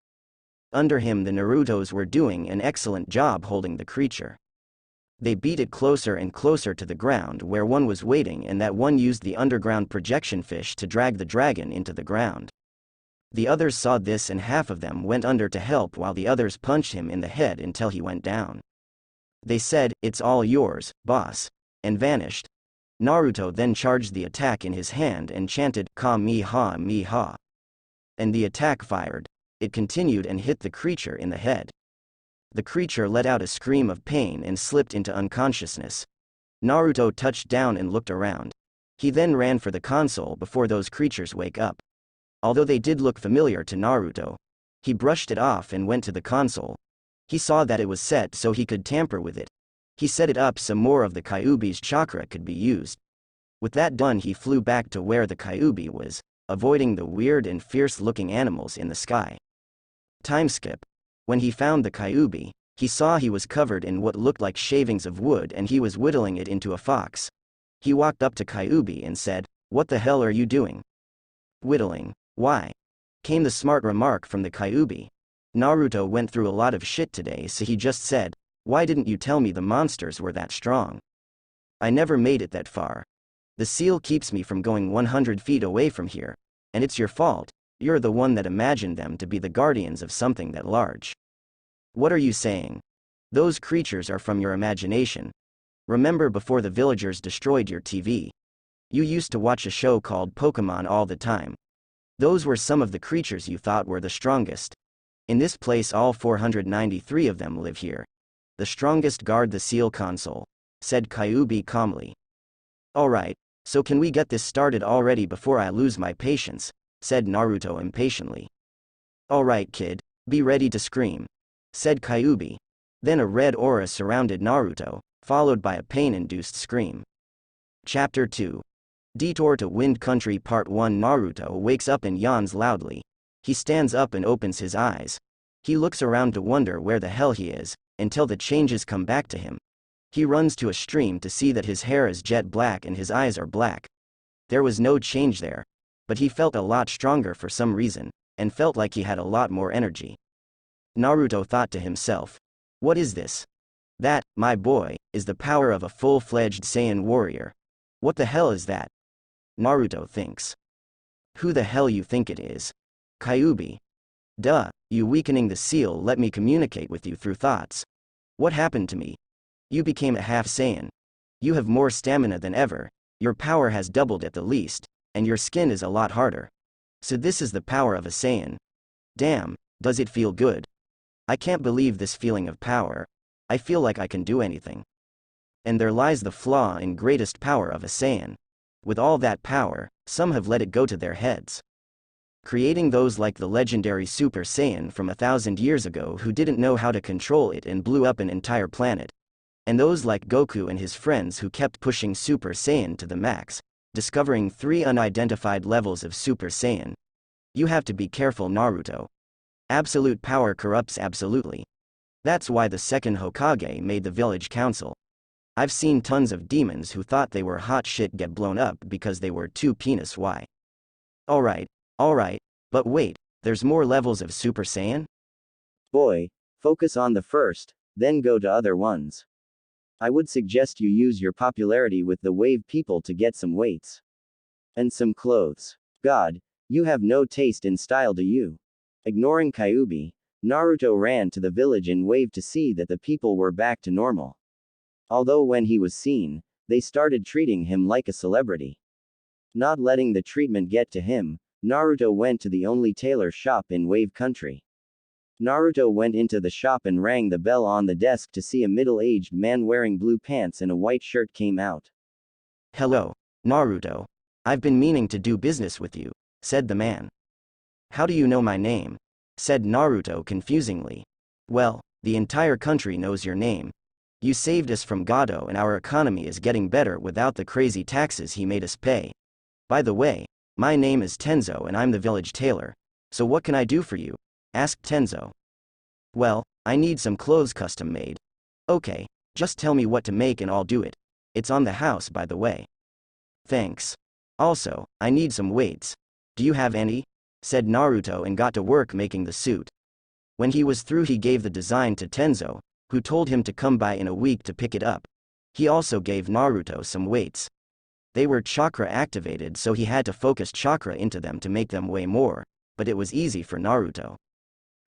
Under him, the Narutos were doing an excellent job holding the creature. They beat it closer and closer to the ground where one was waiting, and that one used the underground projection fish to drag the dragon into the ground. The others saw this and half of them went under to help while the others punched him in the head until he went down. They said, "It's all yours, boss," and vanished. Naruto then charged the attack in his hand and chanted, "Kamehameha." And the attack fired. It continued and hit the creature in the head. The creature let out a scream of pain and slipped into unconsciousness. Naruto touched down and looked around. He then ran for the console before those creatures wake up. Although they did look familiar to Naruto, he brushed it off and went to the console. He saw that it was set so he could tamper with it. He set it up so more of the Kyuubi's chakra could be used. With that done, he flew back to where the Kyuubi was, avoiding the weird and fierce-looking animals in the sky. Time skip. When he found the Kyuubi, he saw he was covered in what looked like shavings of wood and he was whittling it into a fox. He walked up to Kyuubi and said, "What the hell are you doing?" "Whittling. Why?" came the smart remark from the Kyuubi. Naruto went through a lot of shit today, so he just said, "Why didn't you tell me the monsters were that strong? I never made it that far." The seal keeps me from going 100 feet away from here. And it's your fault. You're the one that imagined them to be the guardians of something that large. What are you saying? Those creatures are from your imagination. Remember before the villagers destroyed your TV? You used to watch a show called Pokemon all the time. Those were some of the creatures you thought were the strongest. In this place all 493 of them live here. The strongest guard the seal console, said Kyuubi calmly. Alright, so can we get this started already before I lose my patience, said Naruto impatiently. Alright kid, be ready to scream, said Kyuubi. Then a red aura surrounded Naruto, followed by a pain-induced scream. Chapter 2. Detour to Wind Country Part 1. Naruto wakes up and yawns loudly. He stands up and opens his eyes. He looks around to wonder where the hell he is, until the changes come back to him. He runs to a stream to see that his hair is jet black and his eyes are black. There was no change there, but he felt a lot stronger for some reason, and felt like he had a lot more energy. Naruto thought to himself, what is this? That, my boy, is the power of a full-fledged Saiyan warrior. What the hell is that? Naruto thinks. Who the hell you think it is? Kyuubi. Duh, you weakening the seal let me communicate with you through thoughts. What happened to me? You became a half-Saiyan. You have more stamina than ever, your power has doubled at the least, and your skin is a lot harder. So this is the power of a Saiyan. Damn, does it feel good? I can't believe this feeling of power. I feel like I can do anything. And there lies the flaw in greatest power of a Saiyan. With all that power, some have let it go to their heads. Creating those like the legendary Super Saiyan from 1,000 years ago who didn't know how to control it and blew up an entire planet. And those like Goku and his friends who kept pushing Super Saiyan to the max, discovering 3 unidentified levels of Super Saiyan. You have to be careful, Naruto. Absolute power corrupts absolutely. That's why the second Hokage made the village council. I've seen tons of demons who thought they were hot shit get blown up because they were too penis why. Alright, but wait, there's more levels of Super Saiyan? Boy, focus on the first, then go to other ones. I would suggest you use your popularity with the wave people to get some weights. And some clothes. God, you have no taste in style, do you? Ignoring Kyuubi, Naruto ran to the village and waved to see that the people were back to normal. Although when he was seen, they started treating him like a celebrity. Not letting the treatment get to him, Naruto went to the only tailor shop in Wave Country. Naruto went into the shop and rang the bell on the desk to see a middle-aged man wearing blue pants and a white shirt came out. Hello, Naruto. I've been meaning to do business with you, said the man. How do you know my name? Said Naruto confusingly. Well, the entire country knows your name. You saved us from Gato and our economy is getting better without the crazy taxes he made us pay. By the way, my name is Tenzo and I'm the village tailor. So what can I do for you? Asked Tenzo. Well, I need some clothes custom made. Okay, just tell me what to make and I'll do it. It's on the house by the way. Thanks. Also, I need some weights. Do you have any? Said Naruto and got to work making the suit. When he was through he gave the design to Tenzo, who told him to come by in a week to pick it up. He also gave Naruto some weights. They were chakra activated so he had to focus chakra into them to make them weigh more, but it was easy for Naruto.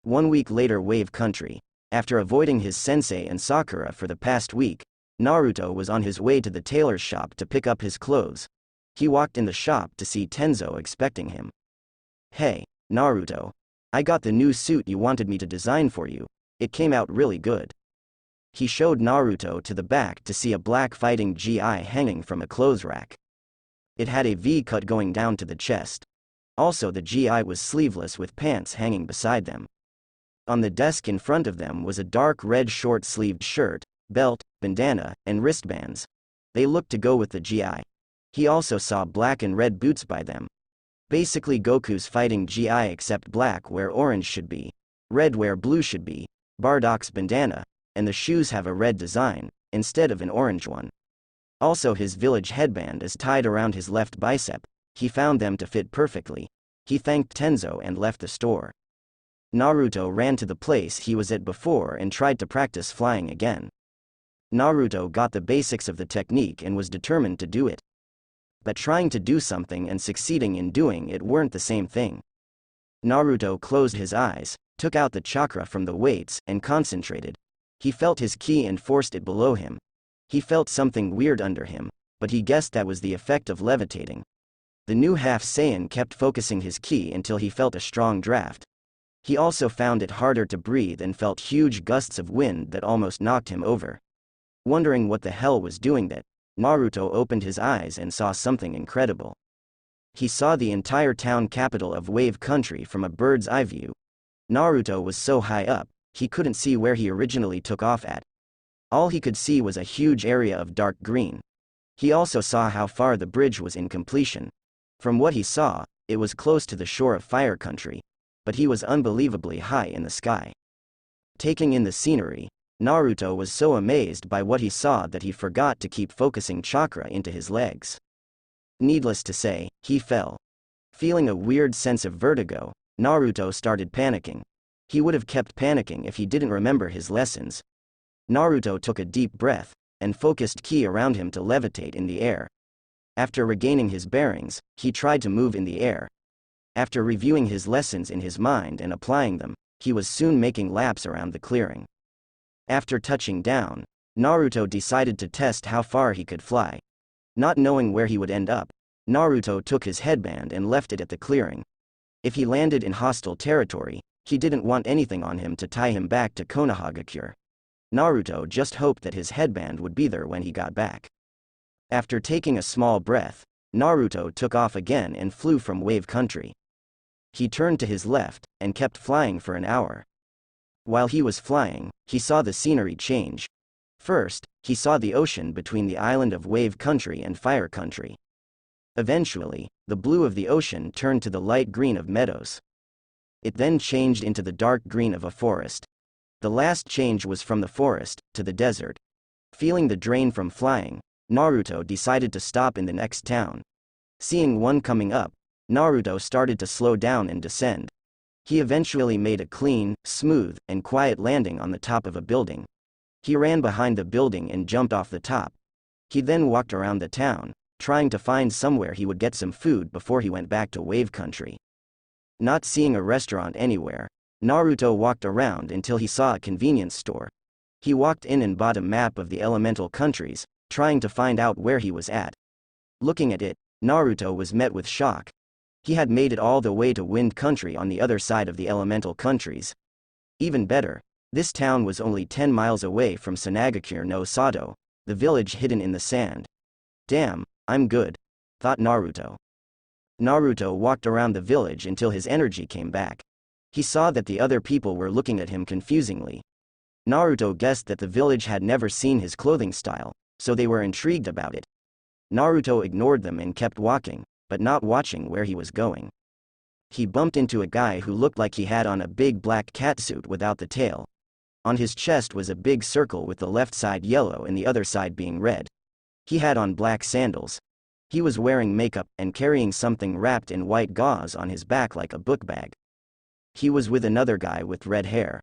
1 week later, Wave Country. After avoiding his sensei and Sakura for the past week, Naruto was on his way to the tailor's shop to pick up his clothes. He walked in the shop to see Tenzo expecting him. Hey, Naruto. I got the new suit you wanted me to design for you. It came out really good. He showed Naruto to the back to see a black fighting GI hanging from a clothes rack. It had a V-cut going down to the chest. Also the GI was sleeveless with pants hanging beside them. On the desk in front of them was a dark red short-sleeved shirt, belt, bandana, and wristbands. They looked to go with the GI. He also saw black and red boots by them. Basically Goku's fighting GI except black where orange should be, red where blue should be, Bardock's bandana, and the shoes have a red design, instead of an orange one. Also his village headband is tied around his left bicep. He found them to fit perfectly. He thanked Tenzo and left the store. Naruto ran to the place he was at before and tried to practice flying again. Naruto got the basics of the technique and was determined to do it. but trying to do something and succeeding in doing it weren't the same thing. Naruto closed his eyes, took out the chakra from the weights, and concentrated. He felt his ki and forced it below him. He felt something weird under him, but he guessed that was the effect of levitating. The new half-Saiyan kept focusing his ki until he felt a strong draft. He also found it harder to breathe and felt huge gusts of wind that almost knocked him over. Wondering what the hell was doing that, Naruto opened his eyes and saw something incredible. He saw the entire town capital of Wave Country from a bird's eye view. Naruto was so high up, he couldn't see where he originally took off at. All he could see was a huge area of dark green. He also saw how far the bridge was in completion. From what he saw, it was close to the shore of Fire Country, but he was unbelievably high in the sky. Taking in the scenery, Naruto was so amazed by what he saw that he forgot to keep focusing chakra into his legs. Needless to say, he fell. Feeling a weird sense of vertigo, Naruto started panicking. He would have kept panicking if he didn't remember his lessons. Naruto took a deep breath, and focused ki around him to levitate in the air. After regaining his bearings, he tried to move in the air. After reviewing his lessons in his mind and applying them, he was soon making laps around the clearing. After touching down, Naruto decided to test how far he could fly. Not knowing where he would end up, Naruto took his headband and left it at the clearing. If he landed in hostile territory, he didn't want anything on him to tie him back to Konohagakure. Naruto just hoped that his headband would be there when he got back. After taking a small breath, Naruto took off again and flew from Wave Country. He turned to his left, and kept flying for an hour. While he was flying, he saw the scenery change. First, he saw the ocean between the island of Wave Country and Fire Country. Eventually, the blue of the ocean turned to the light green of meadows. It then changed into the dark green of a forest. The last change was from the forest to the desert. Feeling the drain from flying, Naruto decided to stop in the next town. Seeing one coming up, Naruto started to slow down and descend. He eventually made a clean, smooth, and quiet landing on the top of a building. He ran behind the building and jumped off the top. He then walked around the town, trying to find somewhere he would get some food before he went back to Wave Country. Not seeing a restaurant anywhere, Naruto walked around until he saw a convenience store. He walked in and bought a map of the elemental countries, trying to find out where he was at. Looking at it, Naruto was met with shock. He had made it all the way to Wind Country on the other side of the elemental countries. Even better, this town was only 10 miles away from Sanagakure no Sato, the village hidden in the sand. Damn, I'm good, thought Naruto. Naruto walked around the village until his energy came back. He saw that the other people were looking at him confusingly. Naruto guessed that the village had never seen his clothing style, so they were intrigued about it. Naruto ignored them and kept walking, but not watching where he was going. He bumped into a guy who looked like he had on a big black catsuit without the tail. On his chest was a big circle with the left side yellow and the other side being red. He had on black sandals. He was wearing makeup and carrying something wrapped in white gauze on his back like a book bag. He was with another guy with red hair.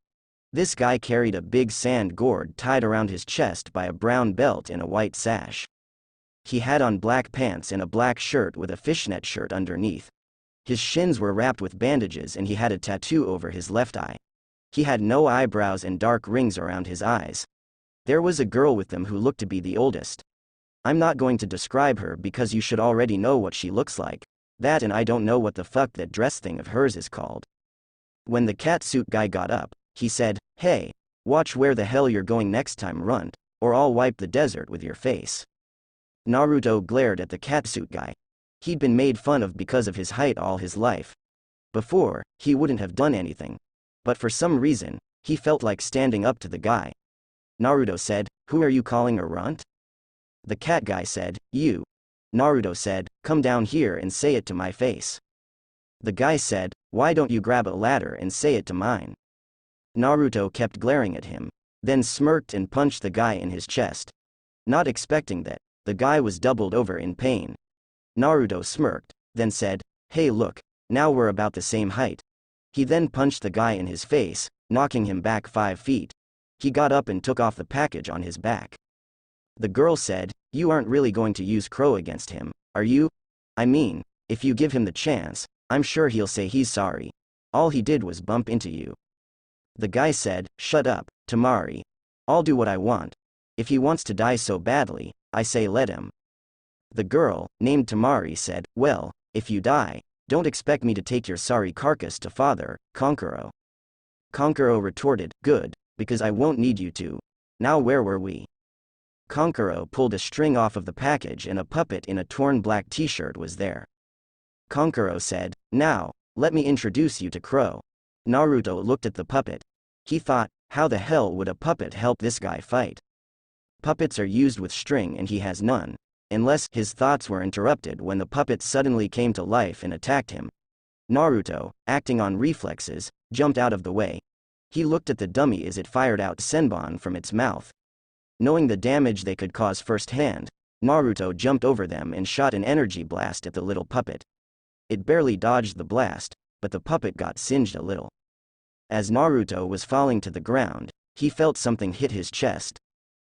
This guy carried a big sand gourd tied around his chest by a brown belt and a white sash. He had on black pants and a black shirt with a fishnet shirt underneath. His shins were wrapped with bandages and he had a tattoo over his left eye. He had no eyebrows and dark rings around his eyes. There was a girl with them who looked to be the oldest. I'm not going to describe her because you should already know what she looks like. That and I don't know what the fuck that dress thing of hers is called. When the catsuit guy got up, he said, "Hey, watch where the hell you're going next time, runt, or I'll wipe the desert with your face." Naruto glared at the catsuit guy. He'd been made fun of because of his height all his life. Before, he wouldn't have done anything. But for some reason, he felt like standing up to the guy. Naruto said, "Who are you calling a runt?" The cat guy said, "You." Naruto said, "Come down here and say it to my face." The guy said, "Why don't you grab a ladder and say it to mine?" Naruto kept glaring at him, then smirked and punched the guy in his chest. Not expecting that, the guy was doubled over in pain. Naruto smirked, then said, "Hey look, now we're about the same height." He then punched the guy in his face, knocking him back 5 feet. He got up and took off the package on his back. The girl said, "You aren't really going to use crow against him, Are you? I mean, if you give him the chance, I'm sure he'll say he's sorry. All he did was bump into you. The guy said, shut up, Tamari. I'll do what I want. If he wants to die so badly, I say let him. The girl, named Tamari, said, well, if you die, don't expect me to take your sorry carcass to Father, Konkuro. Konkuro retorted, good, because I won't need you to. Now where were we? Konkuro pulled a string off of the package and a puppet in a torn black t-shirt was there. Konkuro said, now, let me introduce you to Crow. Naruto looked at the puppet. He thought, how the hell would a puppet help this guy fight? Puppets are used with string and he has none. Unless his thoughts were interrupted when the puppet suddenly came to life and attacked him. Naruto, acting on reflexes, jumped out of the way. He looked at the dummy as it fired out senbon from its mouth. Knowing the damage they could cause firsthand, Naruto jumped over them and shot an energy blast at the little puppet. It barely dodged the blast, but the puppet got singed a little. As Naruto was falling to the ground, he felt something hit his chest.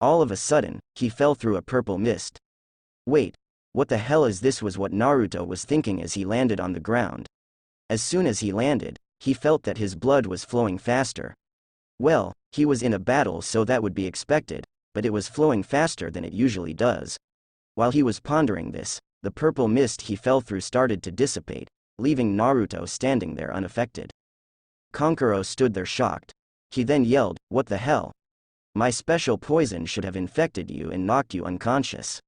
All of a sudden, he fell through a purple mist. Wait, what the hell is this? Was what Naruto was thinking as he landed on the ground. As soon as he landed, he felt that his blood was flowing faster. Well, he was in a battle so that would be expected, but it was flowing faster than it usually does. While he was pondering this, the purple mist he fell through started to dissipate, leaving Naruto standing there unaffected. Konkuro stood there shocked. He then yelled, what the hell? My special poison should have infected you and knocked you unconscious.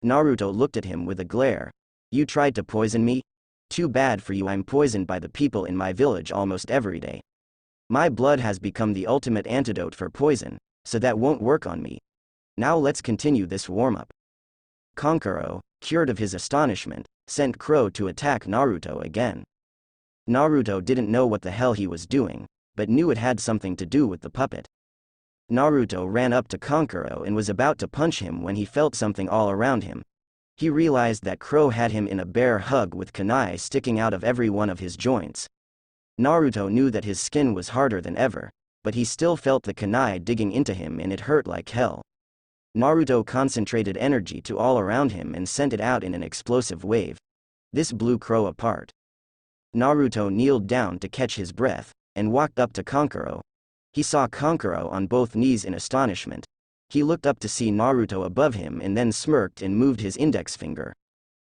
Naruto looked at him with a glare. You tried to poison me? Too bad for you, I'm poisoned by the people in my village almost every day. My blood has become the ultimate antidote for poison, so that won't work on me. Now let's continue this warm-up. Konkuro, cured of his astonishment, sent Crow to attack Naruto again. Naruto didn't know what the hell he was doing, but knew it had something to do with the puppet. Naruto ran up to Konkuro and was about to punch him when he felt something all around him. He realized that Crow had him in a bear hug with kunai sticking out of every one of his joints. Naruto knew that his skin was harder than ever, but he still felt the kunai digging into him and it hurt like hell. Naruto concentrated energy to all around him and sent it out in an explosive wave. This blew Crow apart. Naruto kneeled down to catch his breath, and walked up to Konkuro. He saw Konkuro on both knees in astonishment. He looked up to see Naruto above him and then smirked and moved his index finger.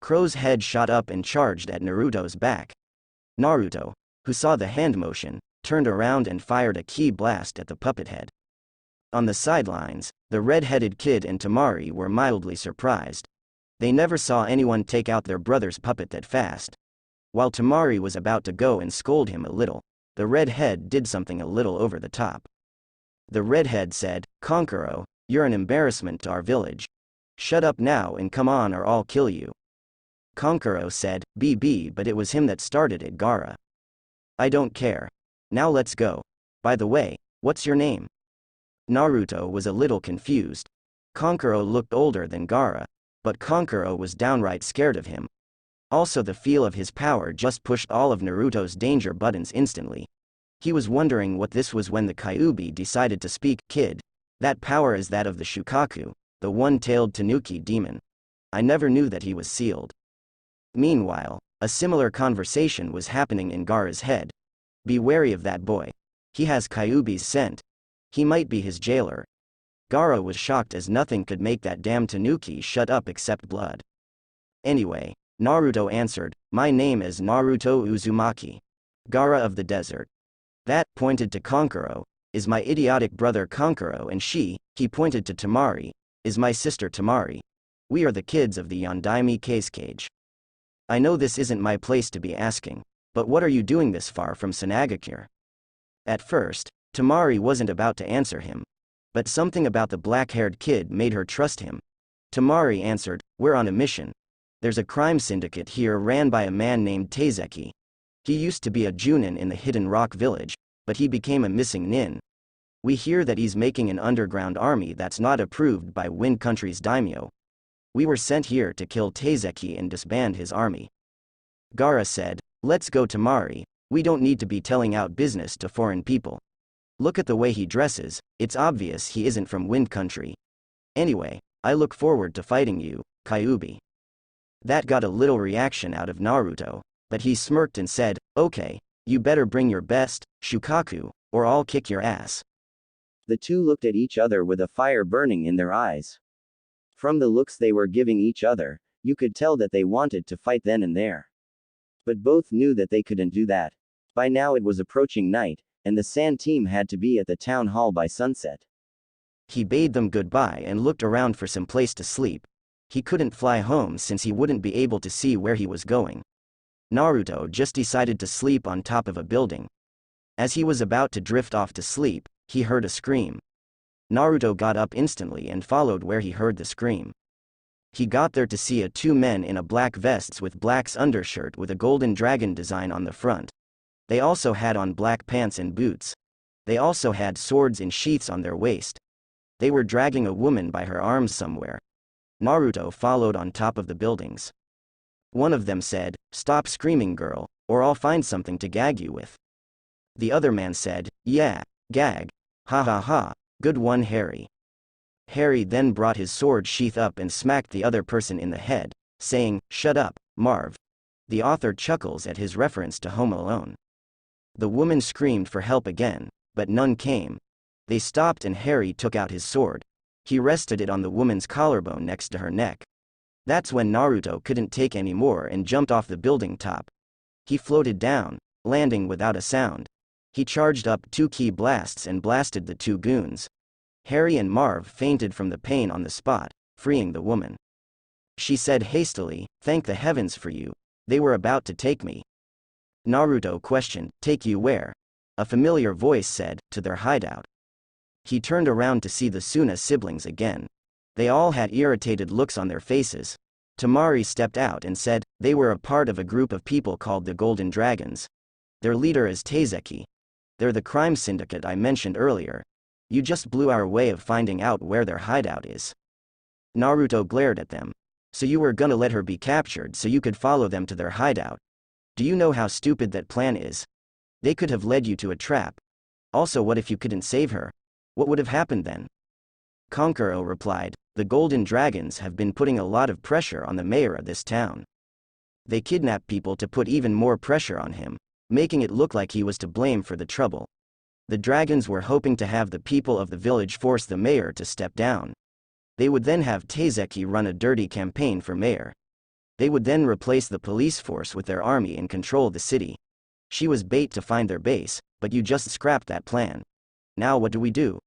Crow's head shot up and charged at Naruto's back. Naruto, who saw the hand motion, turned around and fired a ki blast at the puppet head. On the sidelines, the red-headed kid and Tamari were mildly surprised. They never saw anyone take out their brother's puppet that fast. While Tamari was about to go and scold him a little, the redhead did something a little over the top. The redhead said, Konkuro, you're an embarrassment to our village. Shut up now and come on or I'll kill you. Konkuro said, BB, but it was him that started it, Gaara. I don't care. Now let's go. By the way, what's your name? Naruto was a little confused. Konkuro looked older than Gaara, but Konkuro was downright scared of him. Also, the feel of his power just pushed all of Naruto's danger buttons instantly. He was wondering what this was when the Kyuubi decided to speak. Kid, that power is that of the Shukaku, the one-tailed Tanuki demon. I never knew that he was sealed. Meanwhile, a similar conversation was happening in Gaara's head. Be wary of that boy. He has Kyuubi's scent. He might be his jailer. Gaara was shocked as nothing could make that damn Tanuki shut up except blood. Anyway, Naruto answered, my name is Naruto Uzumaki. Gaara of the desert. That, pointed to Konkuro, is my idiotic brother Konkuro, and she, he pointed to Tamari, is my sister Tamari. We are the kids of the Yondaime case cage. I know this isn't my place to be asking, but what are you doing this far from Sanagakure? At first, Tamari wasn't about to answer him. But something about the black-haired kid made her trust him. Tamari answered, we're on a mission. There's a crime syndicate here ran by a man named Taizeki. He used to be a Junin in the Hidden Rock village, but he became a missing nin. We hear that he's making an underground army that's not approved by Wind Country's daimyo. We were sent here to kill Taizeki and disband his army. Gaara said, let's go Tamari, we don't need to be telling out business to foreign people. Look at the way he dresses, it's obvious he isn't from Wind Country. Anyway, I look forward to fighting you, Kyuubi. That got a little reaction out of Naruto, but he smirked and said, "Okay, you better bring your best, Shukaku, or I'll kick your ass." The two looked at each other with a fire burning in their eyes. From the looks they were giving each other, you could tell that they wanted to fight then and there. But both knew that they couldn't do that. By now it was approaching night, and the Sand team had to be at the town hall by sunset. He bade them goodbye and looked around for some place to sleep. He couldn't fly home since he wouldn't be able to see where he was going. Naruto just decided to sleep on top of a building. As he was about to drift off to sleep, he heard a scream. Naruto got up instantly and followed where he heard the scream. He got there to see two men in a black vests with black's undershirt with a golden dragon design on the front. They also had on black pants and boots. They also had swords in sheaths on their waist. They were dragging a woman by her arms somewhere. Naruto followed on top of the buildings. One of them said, "Stop screaming, girl, or I'll find something to gag you with." The other man said, "Yeah, gag. Ha ha ha, good one, Harry." Harry then brought his sword sheath up and smacked the other person in the head, saying, "Shut up, Marv." The author chuckles at his reference to Home Alone. The woman screamed for help again, but none came. They stopped and Harry took out his sword. He rested it on the woman's collarbone next to her neck. That's when Naruto couldn't take any more and jumped off the building top. He floated down, landing without a sound. He charged up 2 ki blasts and blasted the 2 goons. Harry and Marv fainted from the pain on the spot, freeing the woman. She said hastily, "Thank the heavens for you. They were about to take me." Naruto questioned, "Take you where?" A familiar voice said, "To their hideout." He turned around to see the Suna siblings again. They all had irritated looks on their faces. Temari stepped out and said, "They were a part of a group of people called the Golden Dragons. Their leader is Taizeki. They're the crime syndicate I mentioned earlier. You just blew our way of finding out where their hideout is." Naruto glared at them. "So you were gonna let her be captured so you could follow them to their hideout? Do you know how stupid that plan is? They could have led you to a trap. Also, what if you couldn't save her? What would have happened then?" Kankuro replied, "The Golden Dragons have been putting a lot of pressure on the mayor of this town. They kidnap people to put even more pressure on him, making it look like he was to blame for the trouble. The dragons were hoping to have the people of the village force the mayor to step down. They would then have Taizeki run a dirty campaign for mayor. They would then replace the police force with their army and control the city. She was bait to find their base, but you just scrapped that plan. Now what do we do?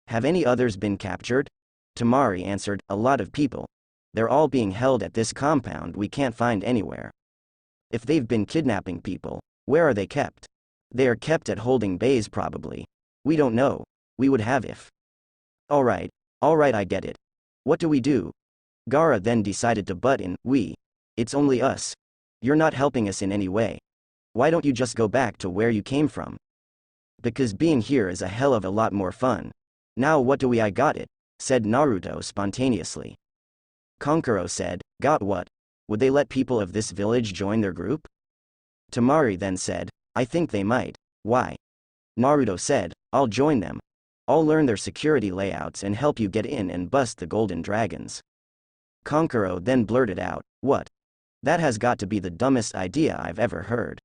Have any others been captured?" Temari answered, "A lot of people. They're all being held at this compound we can't find anywhere. If they've been kidnapping people, where are they kept? They are kept at holding bays probably. We don't know. We would have if." Alright, I get it. What do we do?" Gaara then decided to butt in, It's only us. You're not helping us in any way. Why don't you just go back to where you came from?" "Because being here is a hell of a lot more fun. Now what do we? I got it," said Naruto spontaneously. Kankuro said, "Got what? Would they let people of this village join their group?" Temari then said, "I think they might. Why?" Naruto said, "I'll join them. I'll learn their security layouts and help you get in and bust the Golden Dragons." Kankuro then blurted out, "What? That has got to be the dumbest idea I've ever heard."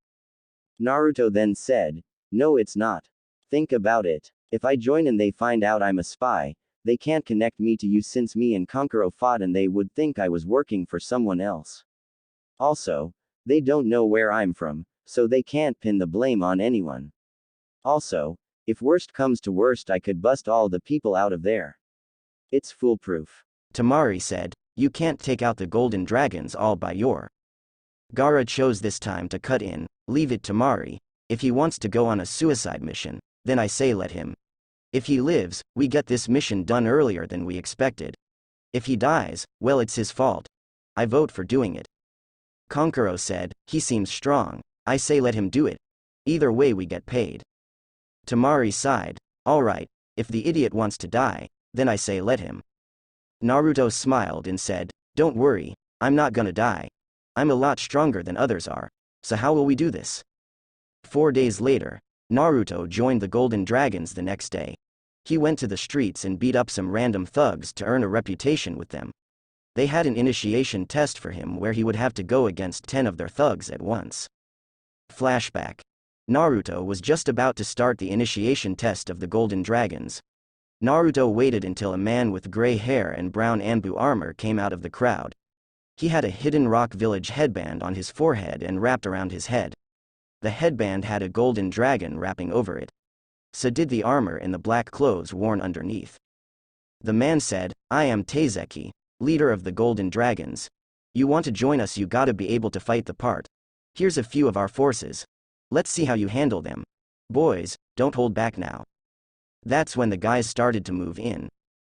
Naruto then said, "No, it's not. Think about it. If I join and they find out I'm a spy, they can't connect me to you since me and Kankuro fought and they would think I was working for someone else. Also, they don't know where I'm from, so they can't pin the blame on anyone. Also, if worst comes to worst, I could bust all the people out of there. It's foolproof." Temari said, "You can't take out the Golden Dragons all by your." Gaara chose this time to cut in, "Leave it to Temari. If he wants to go on a suicide mission, then I say let him. If he lives, we get this mission done earlier than we expected. If he dies, well, it's his fault. I vote for doing it." Kankuro said, "He seems strong. I say let him do it. Either way we get paid." Temari sighed, "Alright, if the idiot wants to die, then I say let him." Naruto smiled and said, "Don't worry, I'm not gonna die. I'm a lot stronger than others are, so how will we do this?" 4 days later, Naruto joined the Golden Dragons the next day. He went to the streets and beat up some random thugs to earn a reputation with them. They had an initiation test for him where he would have to go against 10 of their thugs at once. Flashback. Naruto was just about to start the initiation test of the Golden Dragons. Naruto waited until a man with gray hair and brown Anbu armor came out of the crowd. He had a hidden Rock Village headband on his forehead and wrapped around his head. The headband had a golden dragon wrapping over it. So did the armor and the black clothes worn underneath. The man said, "I am Taizeki, leader of the Golden Dragons. You want to join us, you gotta be able to fight the part. Here's a few of our forces. Let's see how you handle them. Boys, don't hold back now." That's when the guys started to move in.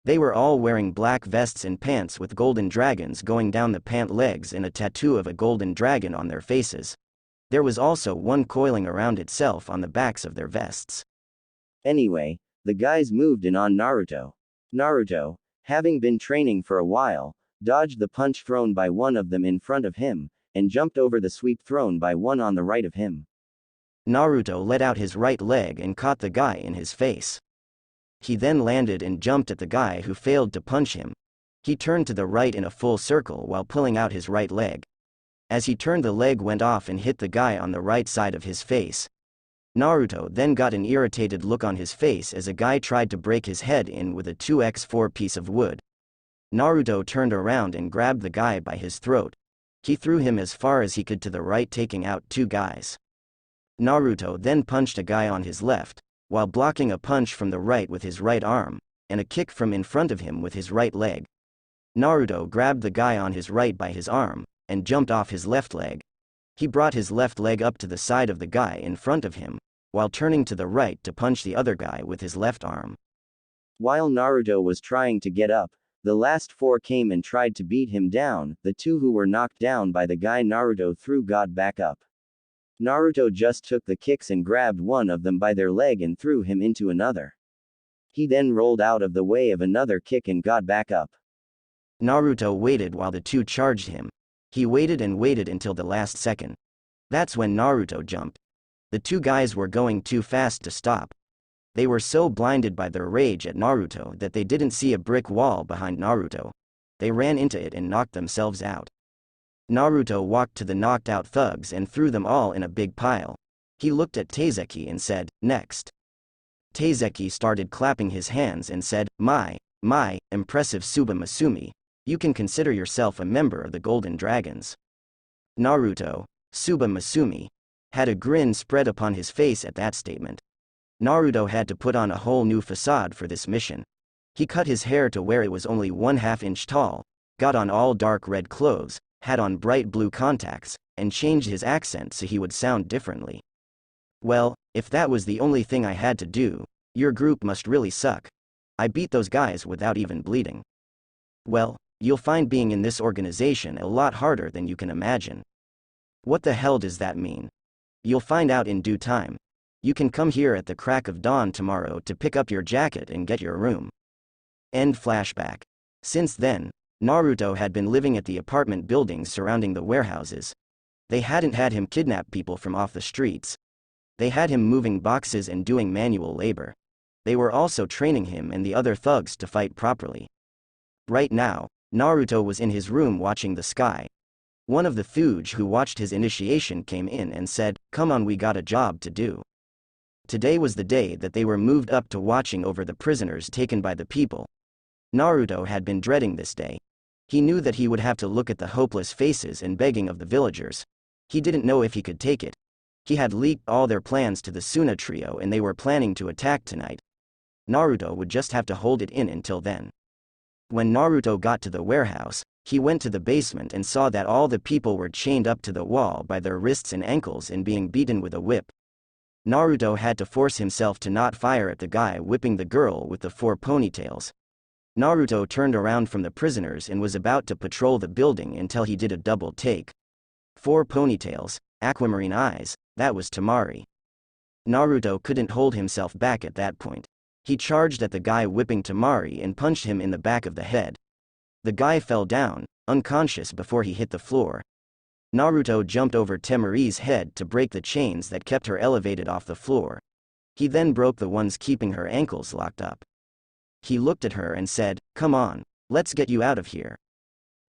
They were all wearing black vests and pants with golden dragons going down the pant legs and a tattoo of a golden dragon on their faces. There was also one coiling around itself on the backs of their vests. Anyway, the guys moved in on Naruto. Naruto, having been training for a while, dodged the punch thrown by one of them in front of him, and jumped over the sweep thrown by one on the right of him. Naruto let out his right leg and caught the guy in his face. He then landed and jumped at the guy who failed to punch him. He turned to the right in a full circle while pulling out his right leg. As he turned, the leg went off and hit the guy on the right side of his face. Naruto then got an irritated look on his face as a guy tried to break his head in with a 2x4 piece of wood. Naruto turned around and grabbed the guy by his throat. He threw him as far as he could to the right, taking out 2 guys. Naruto then punched a guy on his left, while blocking a punch from the right with his right arm, and a kick from in front of him with his right leg. Naruto grabbed the guy on his right by his arm, and jumped off his left leg. He brought his left leg up to the side of the guy in front of him, while turning to the right to punch the other guy with his left arm. While Naruto was trying to get up, the last 4 came and tried to beat him down. The 2 who were knocked down by the guy Naruto threw got back up. Naruto just took the kicks and grabbed one of them by their leg and threw him into another. He then rolled out of the way of another kick and got back up. Naruto waited while the 2 charged him. He waited and waited until the last second. That's when Naruto jumped. The 2 guys were going too fast to stop. They were so blinded by their rage at Naruto that they didn't see a brick wall behind Naruto. They ran into it and knocked themselves out. Naruto walked to the knocked out thugs and threw them all in a big pile. He looked at Taizeki and said, "Next." Taizeki started clapping his hands and said, My, impressive Tsuba Masumi. You can consider yourself a member of the Golden Dragons." Naruto, Tsuba Masumi, had a grin spread upon his face at that statement. Naruto had to put on a whole new facade for this mission. He cut his hair to where it was only 1/2 inch tall, got on all dark red clothes, had on bright blue contacts, and changed his accent so he would sound differently. "Well, if that was the only thing I had to do, your group must really suck. I beat those guys without even bleeding. Well, you'll find being in this organization a lot harder than you can imagine." "What the hell does that mean?" "You'll find out in due time. You can come here at the crack of dawn tomorrow to pick up your jacket and get your room." End flashback. Since then, Naruto had been living at the apartment buildings surrounding the warehouses. They hadn't had him kidnap people from off the streets. They had him moving boxes and doing manual labor. They were also training him and the other thugs to fight properly. Right now, Naruto was in his room watching the sky. One of the thugs who watched his initiation came in and said, "Come on, we got a job to do." Today was the day that they were moved up to watching over the prisoners taken by the people. Naruto had been dreading this day. He knew that he would have to look at the hopeless faces and begging of the villagers. He didn't know if he could take it. He had leaked all their plans to the Suna trio and they were planning to attack tonight. Naruto would just have to hold it in until then. When Naruto got to the warehouse, he went to the basement and saw that all the people were chained up to the wall by their wrists and ankles and being beaten with a whip. Naruto had to force himself to not fire at the guy whipping the girl with the 4 ponytails. Naruto turned around from the prisoners and was about to patrol the building until he did a double take. 4 ponytails, aquamarine eyes, that was Temari. Naruto couldn't hold himself back at that point. He charged at the guy whipping Temari and punched him in the back of the head. The guy fell down, unconscious before he hit the floor. Naruto jumped over Temari's head to break the chains that kept her elevated off the floor. He then broke the ones keeping her ankles locked up. He looked at her and said, "Come on, let's get you out of here."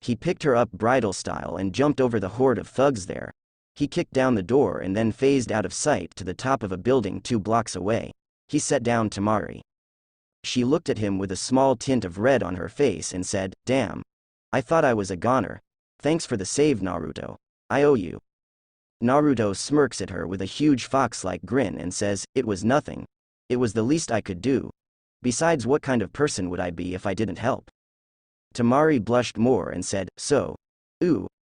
He picked her up bridal style and jumped over the horde of thugs there. He kicked down the door and then phased out of sight to the top of a building 2 blocks away. He set down Temari. She looked at him with a small tint of red on her face and said, "Damn. I thought I was a goner. Thanks for the save, Naruto. I owe you." Naruto smirks at her with a huge fox-like grin and says, "It was nothing. It was the least I could do. Besides, what kind of person would I be if I didn't help?" Temari blushed more and said,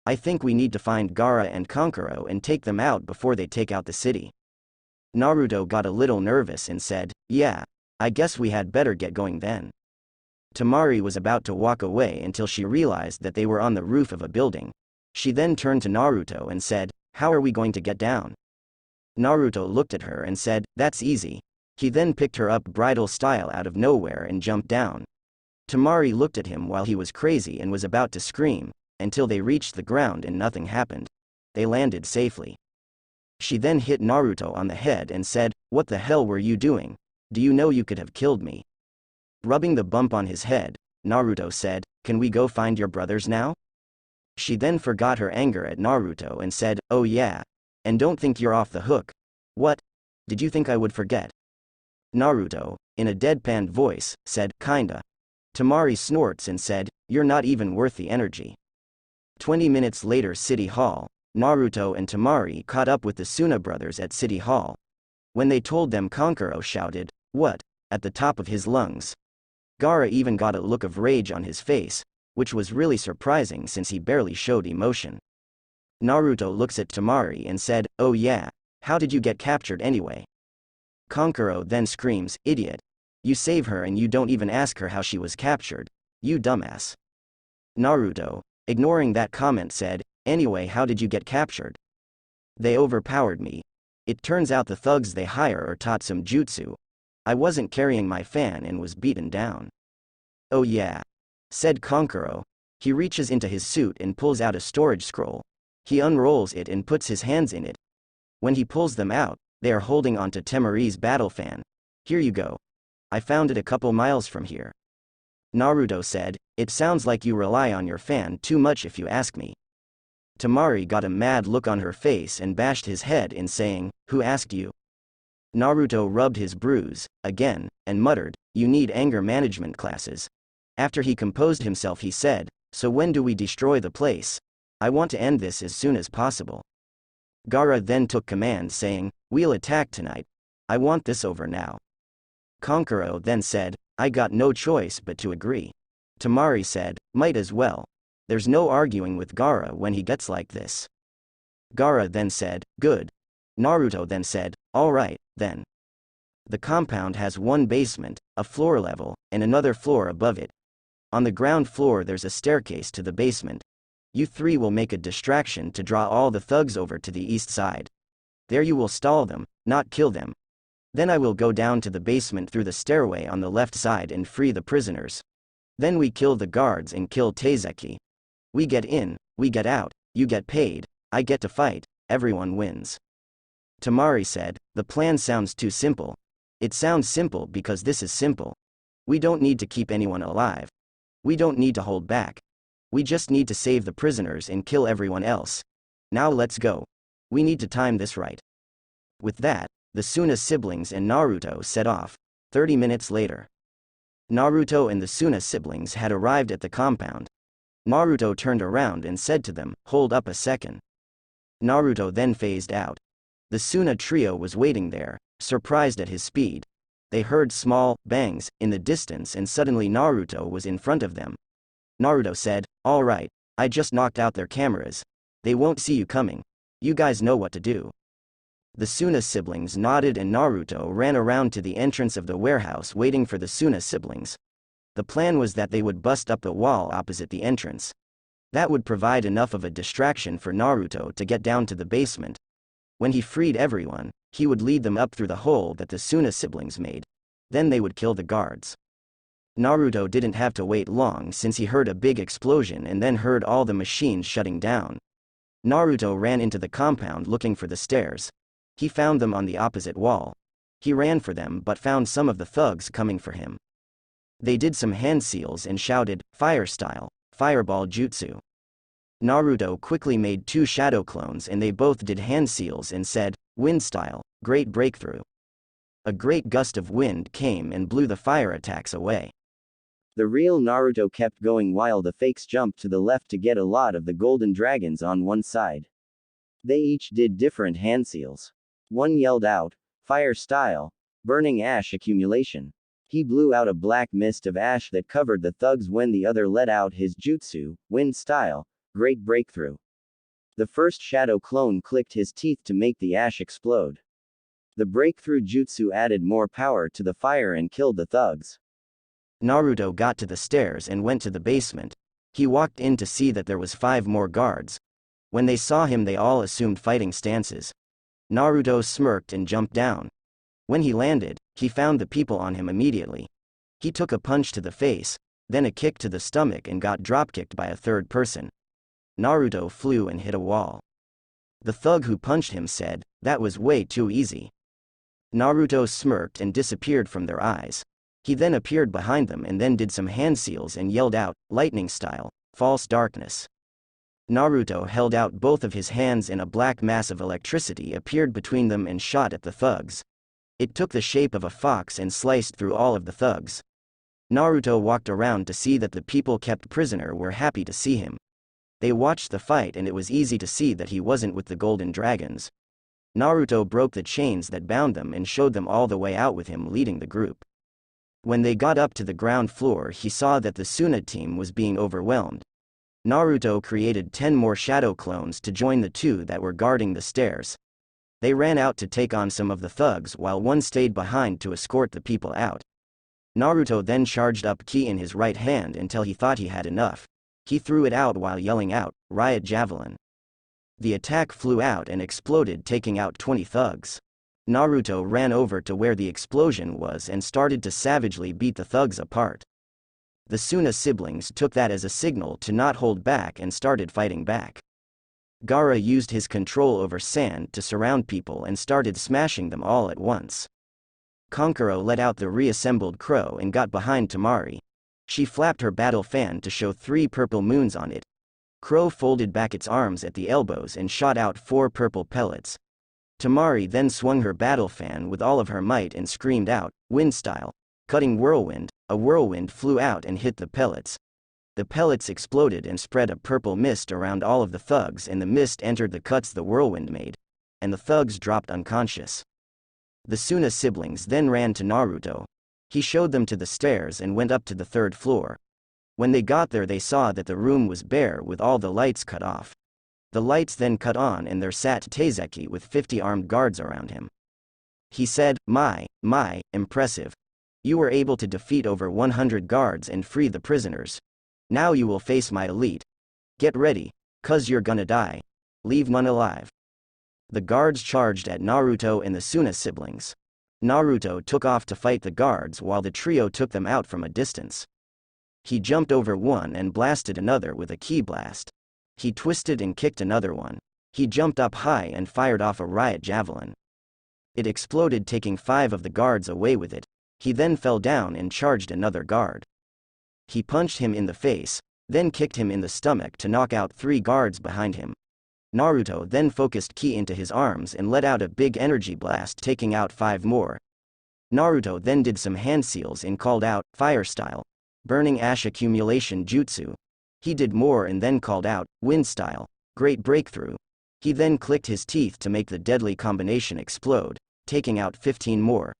I think we need to find Gaara and Kankuro and take them out before they take out the city." Naruto got a little nervous and said, "Yeah, I guess we had better get going then." Temari was about to walk away until she realized that they were on the roof of a building. She then turned to Naruto and said, "How are we going to get down?" Naruto looked at her and said, "That's easy." He then picked her up bridal style out of nowhere and jumped down. Temari looked at him while he was crazy and was about to scream, until they reached the ground and nothing happened. They landed safely. She then hit Naruto on the head and said, "What the hell were you doing? Do you know you could have killed me?" Rubbing the bump on his head, Naruto said, "Can we go find your brothers now?" She then forgot her anger at Naruto and said, "Oh yeah. And don't think you're off the hook." "What? Did you think I would forget?" Naruto, in a deadpan voice, said, "Kinda." Temari snorts and said, "You're not even worth the energy." 20 minutes later, City Hall. Naruto and Temari caught up with the Suna brothers at City Hall. When they told them, Kankuro shouted, "What?" at the top of his lungs. Gaara even got a look of rage on his face, which was really surprising since he barely showed emotion. Naruto looks at Temari and said, "Oh yeah, how did you get captured anyway?" Kankuro then screams, "Idiot. You save her and you don't even ask her how she was captured. You dumbass." Naruto, ignoring that comment, said, "Anyway, how did you get captured?" "They overpowered me. It turns out the thugs they hire are taught some jutsu. I wasn't carrying my fan and was beaten down." "Oh yeah," said Kankuro. He reaches into his suit and pulls out a storage scroll. He unrolls it and puts his hands in it. When he pulls them out, they are holding onto Temari's battle fan. "Here you go. I found it a couple miles from here." Naruto said, "It sounds like you rely on your fan too much if you ask me." Temari got a mad look on her face and bashed his head in, saying, "Who asked you?" Naruto rubbed his bruise, again, and muttered, "You need anger management classes." After he composed himself, he said, "So when do we destroy the place? I want to end this as soon as possible." Gaara then took command, saying, "We'll attack tonight. I want this over now." Kankuro then said, "I got no choice but to agree." Temari said, "Might as well. There's no arguing with Gaara when he gets like this." Gaara then said, "Good." Naruto then said, "All right, then." The compound has one basement, a floor level, and another floor above it. On the ground floor there's a staircase to the basement. You three will make a distraction to draw all the thugs over to the east side. There you will stall them, not kill them. Then I will go down to the basement through the stairway on the left side and free the prisoners. Then we kill the guards and kill Taizeki. We get in, we get out, you get paid, I get to fight, everyone wins." Temari said, "The plan sounds too simple." "It sounds simple because this is simple. We don't need to keep anyone alive. We don't need to hold back. We just need to save the prisoners and kill everyone else. Now let's go. We need to time this right." With that, the Suna siblings and Naruto set off. 30 minutes later. Naruto and the Suna siblings had arrived at the compound. Naruto turned around and said to them, "Hold up a second." Naruto then phased out. The Suna trio was waiting there, surprised at his speed. They heard small bangs in the distance and suddenly Naruto was in front of them. Naruto said, "All right, I just knocked out their cameras. They won't see you coming. You guys know what to do." The Suna siblings nodded and Naruto ran around to the entrance of the warehouse waiting for the Suna siblings. The plan was that they would bust up the wall opposite the entrance. That would provide enough of a distraction for Naruto to get down to the basement. When he freed everyone, he would lead them up through the hole that the Suna siblings made. Then they would kill the guards. Naruto didn't have to wait long since he heard a big explosion and then heard all the machines shutting down. Naruto ran into the compound looking for the stairs. He found them on the opposite wall. He ran for them but found some of the thugs coming for him. They did some hand seals and shouted, "Fire style." Fireball Jutsu. Naruto quickly made 2 shadow clones and they both did hand seals and said, "Wind style, great breakthrough." A great gust of wind came and blew the fire attacks away. The real Naruto kept going while the fakes jumped to the left to get a lot of the golden dragons on one side. They each did different hand seals. One yelled out, "Fire style, burning ash accumulation." He blew out a black mist of ash that covered the thugs when the other let out his jutsu, "Wind style, great breakthrough." The first shadow clone clicked his teeth to make the ash explode. The breakthrough jutsu added more power to the fire and killed the thugs. Naruto got to the stairs and went to the basement. He walked in to see that there was 5 more guards. When they saw him they all assumed fighting stances. Naruto smirked and jumped down. When he landed, he found the people on him immediately. He took a punch to the face, then a kick to the stomach and got dropkicked by a third person. Naruto flew and hit a wall. The thug who punched him said, "That was way too easy." Naruto smirked and disappeared from their eyes. He then appeared behind them and then did some hand seals and yelled out, "Lightning style, false darkness." Naruto held out both of his hands and a black mass of electricity appeared between them and shot at the thugs. It took the shape of a fox and sliced through all of the thugs. Naruto walked around to see that the people kept prisoner were happy to see him. They watched the fight and it was easy to see that he wasn't with the golden dragons. Naruto broke the chains that bound them and showed them all the way out with him leading the group. When they got up to the ground floor he saw that the Suna team was being overwhelmed. Naruto created 10 more shadow clones to join the 2 that were guarding the stairs. They ran out to take on some of the thugs while one stayed behind to escort the people out. Naruto then charged up ki in his right hand until he thought he had enough. He threw it out while yelling out, "Riot Javelin." The attack flew out and exploded taking out 20 thugs. Naruto ran over to where the explosion was and started to savagely beat the thugs apart. The Suna siblings took that as a signal to not hold back and started fighting back. Gaara used his control over sand to surround people and started smashing them all at once. Kankuro let out the reassembled crow and got behind Temari. She flapped her battle fan to show 3 purple moons on it. Crow folded back its arms at the elbows and shot out 4 purple pellets. Temari then swung her battle fan with all of her might and screamed out, "Wind style, cutting whirlwind." A whirlwind flew out and hit the pellets. The pellets exploded and spread a purple mist around all of the thugs and the mist entered the cuts the whirlwind made. And the thugs dropped unconscious. The Suna siblings then ran to Naruto. He showed them to the stairs and went up to the 3rd floor. When they got there they saw that the room was bare with all the lights cut off. The lights then cut on and there sat Taizeki with 50 armed guards around him. He said, My, impressive. You were able to defeat over 100 guards and free the prisoners. Now you will face my elite. Get ready, 'cause you're gonna die. Leave none alive." The guards charged at Naruto and the Suna siblings. Naruto took off to fight the guards while the trio took them out from a distance. He jumped over one and blasted another with a ki blast. He twisted and kicked another one. He jumped up high and fired off a riot javelin. It exploded taking 5 of the guards away with it. He then fell down and charged another guard. He punched him in the face, then kicked him in the stomach to knock out 3 guards behind him. Naruto then focused ki into his arms and let out a big energy blast taking out 5 more. Naruto then did some hand seals and called out, "Fire style, burning ash accumulation jutsu." He did more and then called out, "Wind style, great breakthrough." He then clicked his teeth to make the deadly combination explode, taking out 15 more.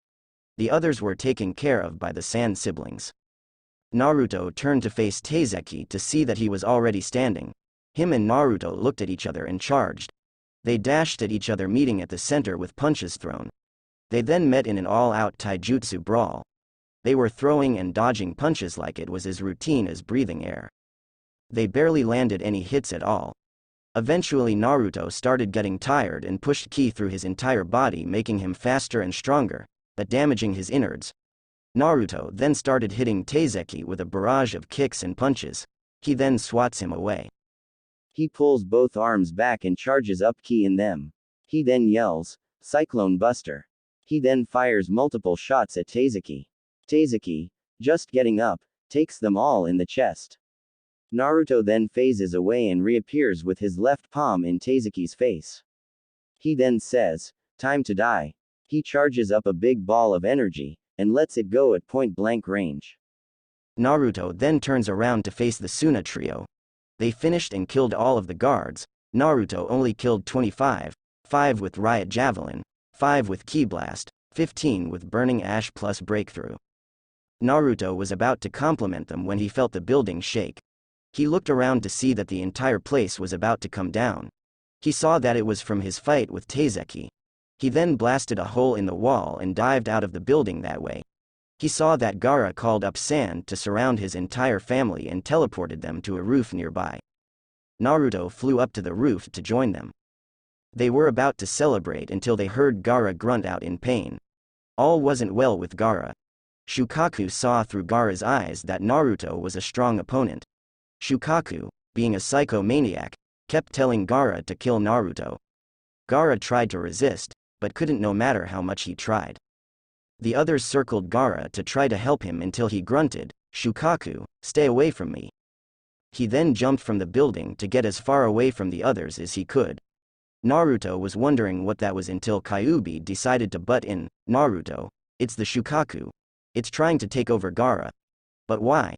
The others were taken care of by the Sand siblings. Naruto turned to face Taizeki to see that he was already standing. Him and Naruto looked at each other and charged. They dashed at each other meeting at the center with punches thrown. They then met in an all-out taijutsu brawl. They were throwing and dodging punches like it was as routine as breathing air. They barely landed any hits at all. Eventually Naruto started getting tired and pushed ki through his entire body making him faster and stronger, but damaging his innards. Naruto then started hitting Taizeki with a barrage of kicks and punches. He then swats him away. He pulls both arms back and charges up ki in them. He then yells, "Cyclone Buster." He then fires multiple shots at Taizeki. Taizeki, just getting up, takes them all in the chest. Naruto then phases away and reappears with his left palm in Teizuki's face. He then says, "Time to die." He charges up a big ball of energy, and lets it go at point-blank range. Naruto then turns around to face the Suna trio. They finished and killed all of the guards. Naruto only killed 25, 5 with Riot Javelin, 5 with Ki Blast, 15 with Burning Ash plus Breakthrough. Naruto was about to compliment them when he felt the building shake. He looked around to see that the entire place was about to come down. He saw that it was from his fight with Teizuki. He then blasted a hole in the wall and dived out of the building that way. He saw that Gaara called up sand to surround his entire family and teleported them to a roof nearby. Naruto flew up to the roof to join them. They were about to celebrate until they heard Gaara grunt out in pain. All wasn't well with Gaara. Shukaku saw through Gaara's eyes that Naruto was a strong opponent. Shukaku, being a psychomaniac, kept telling Gaara to kill Naruto. Gaara tried to resist, but couldn't no matter how much he tried. The others circled Gaara to try to help him until he grunted, "Shukaku, stay away from me." He then jumped from the building to get as far away from the others as he could. Naruto was wondering what that was until Kyuubi decided to butt in. "Naruto, it's the Shukaku. It's trying to take over Gaara." "But why?"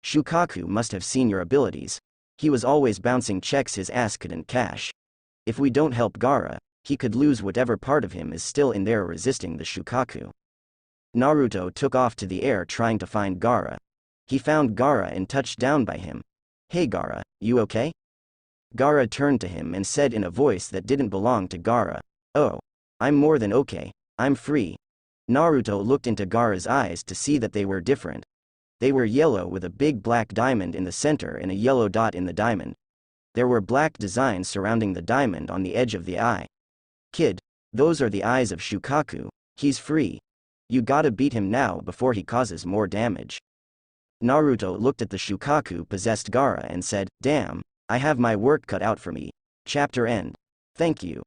"Shukaku must have seen your abilities. He was always bouncing checks his ass couldn't cash. If we don't help Gaara, he could lose whatever part of him is still in there resisting the Shukaku." Naruto took off to the air trying to find Gaara. He found Gaara and touched down by him. "Hey Gaara, you okay?" Gaara turned to him and said in a voice that didn't belong to Gaara, "Oh, I'm more than okay, I'm free." Naruto looked into Gaara's eyes to see that they were different. They were yellow with a big black diamond in the center and a yellow dot in the diamond. There were black designs surrounding the diamond on the edge of the eye. "Kid, those are the eyes of Shukaku, he's free. You gotta beat him now before he causes more damage." Naruto looked at the Shukaku-possessed Gaara and said, "Damn, I have my work cut out for me." Chapter end. Thank you.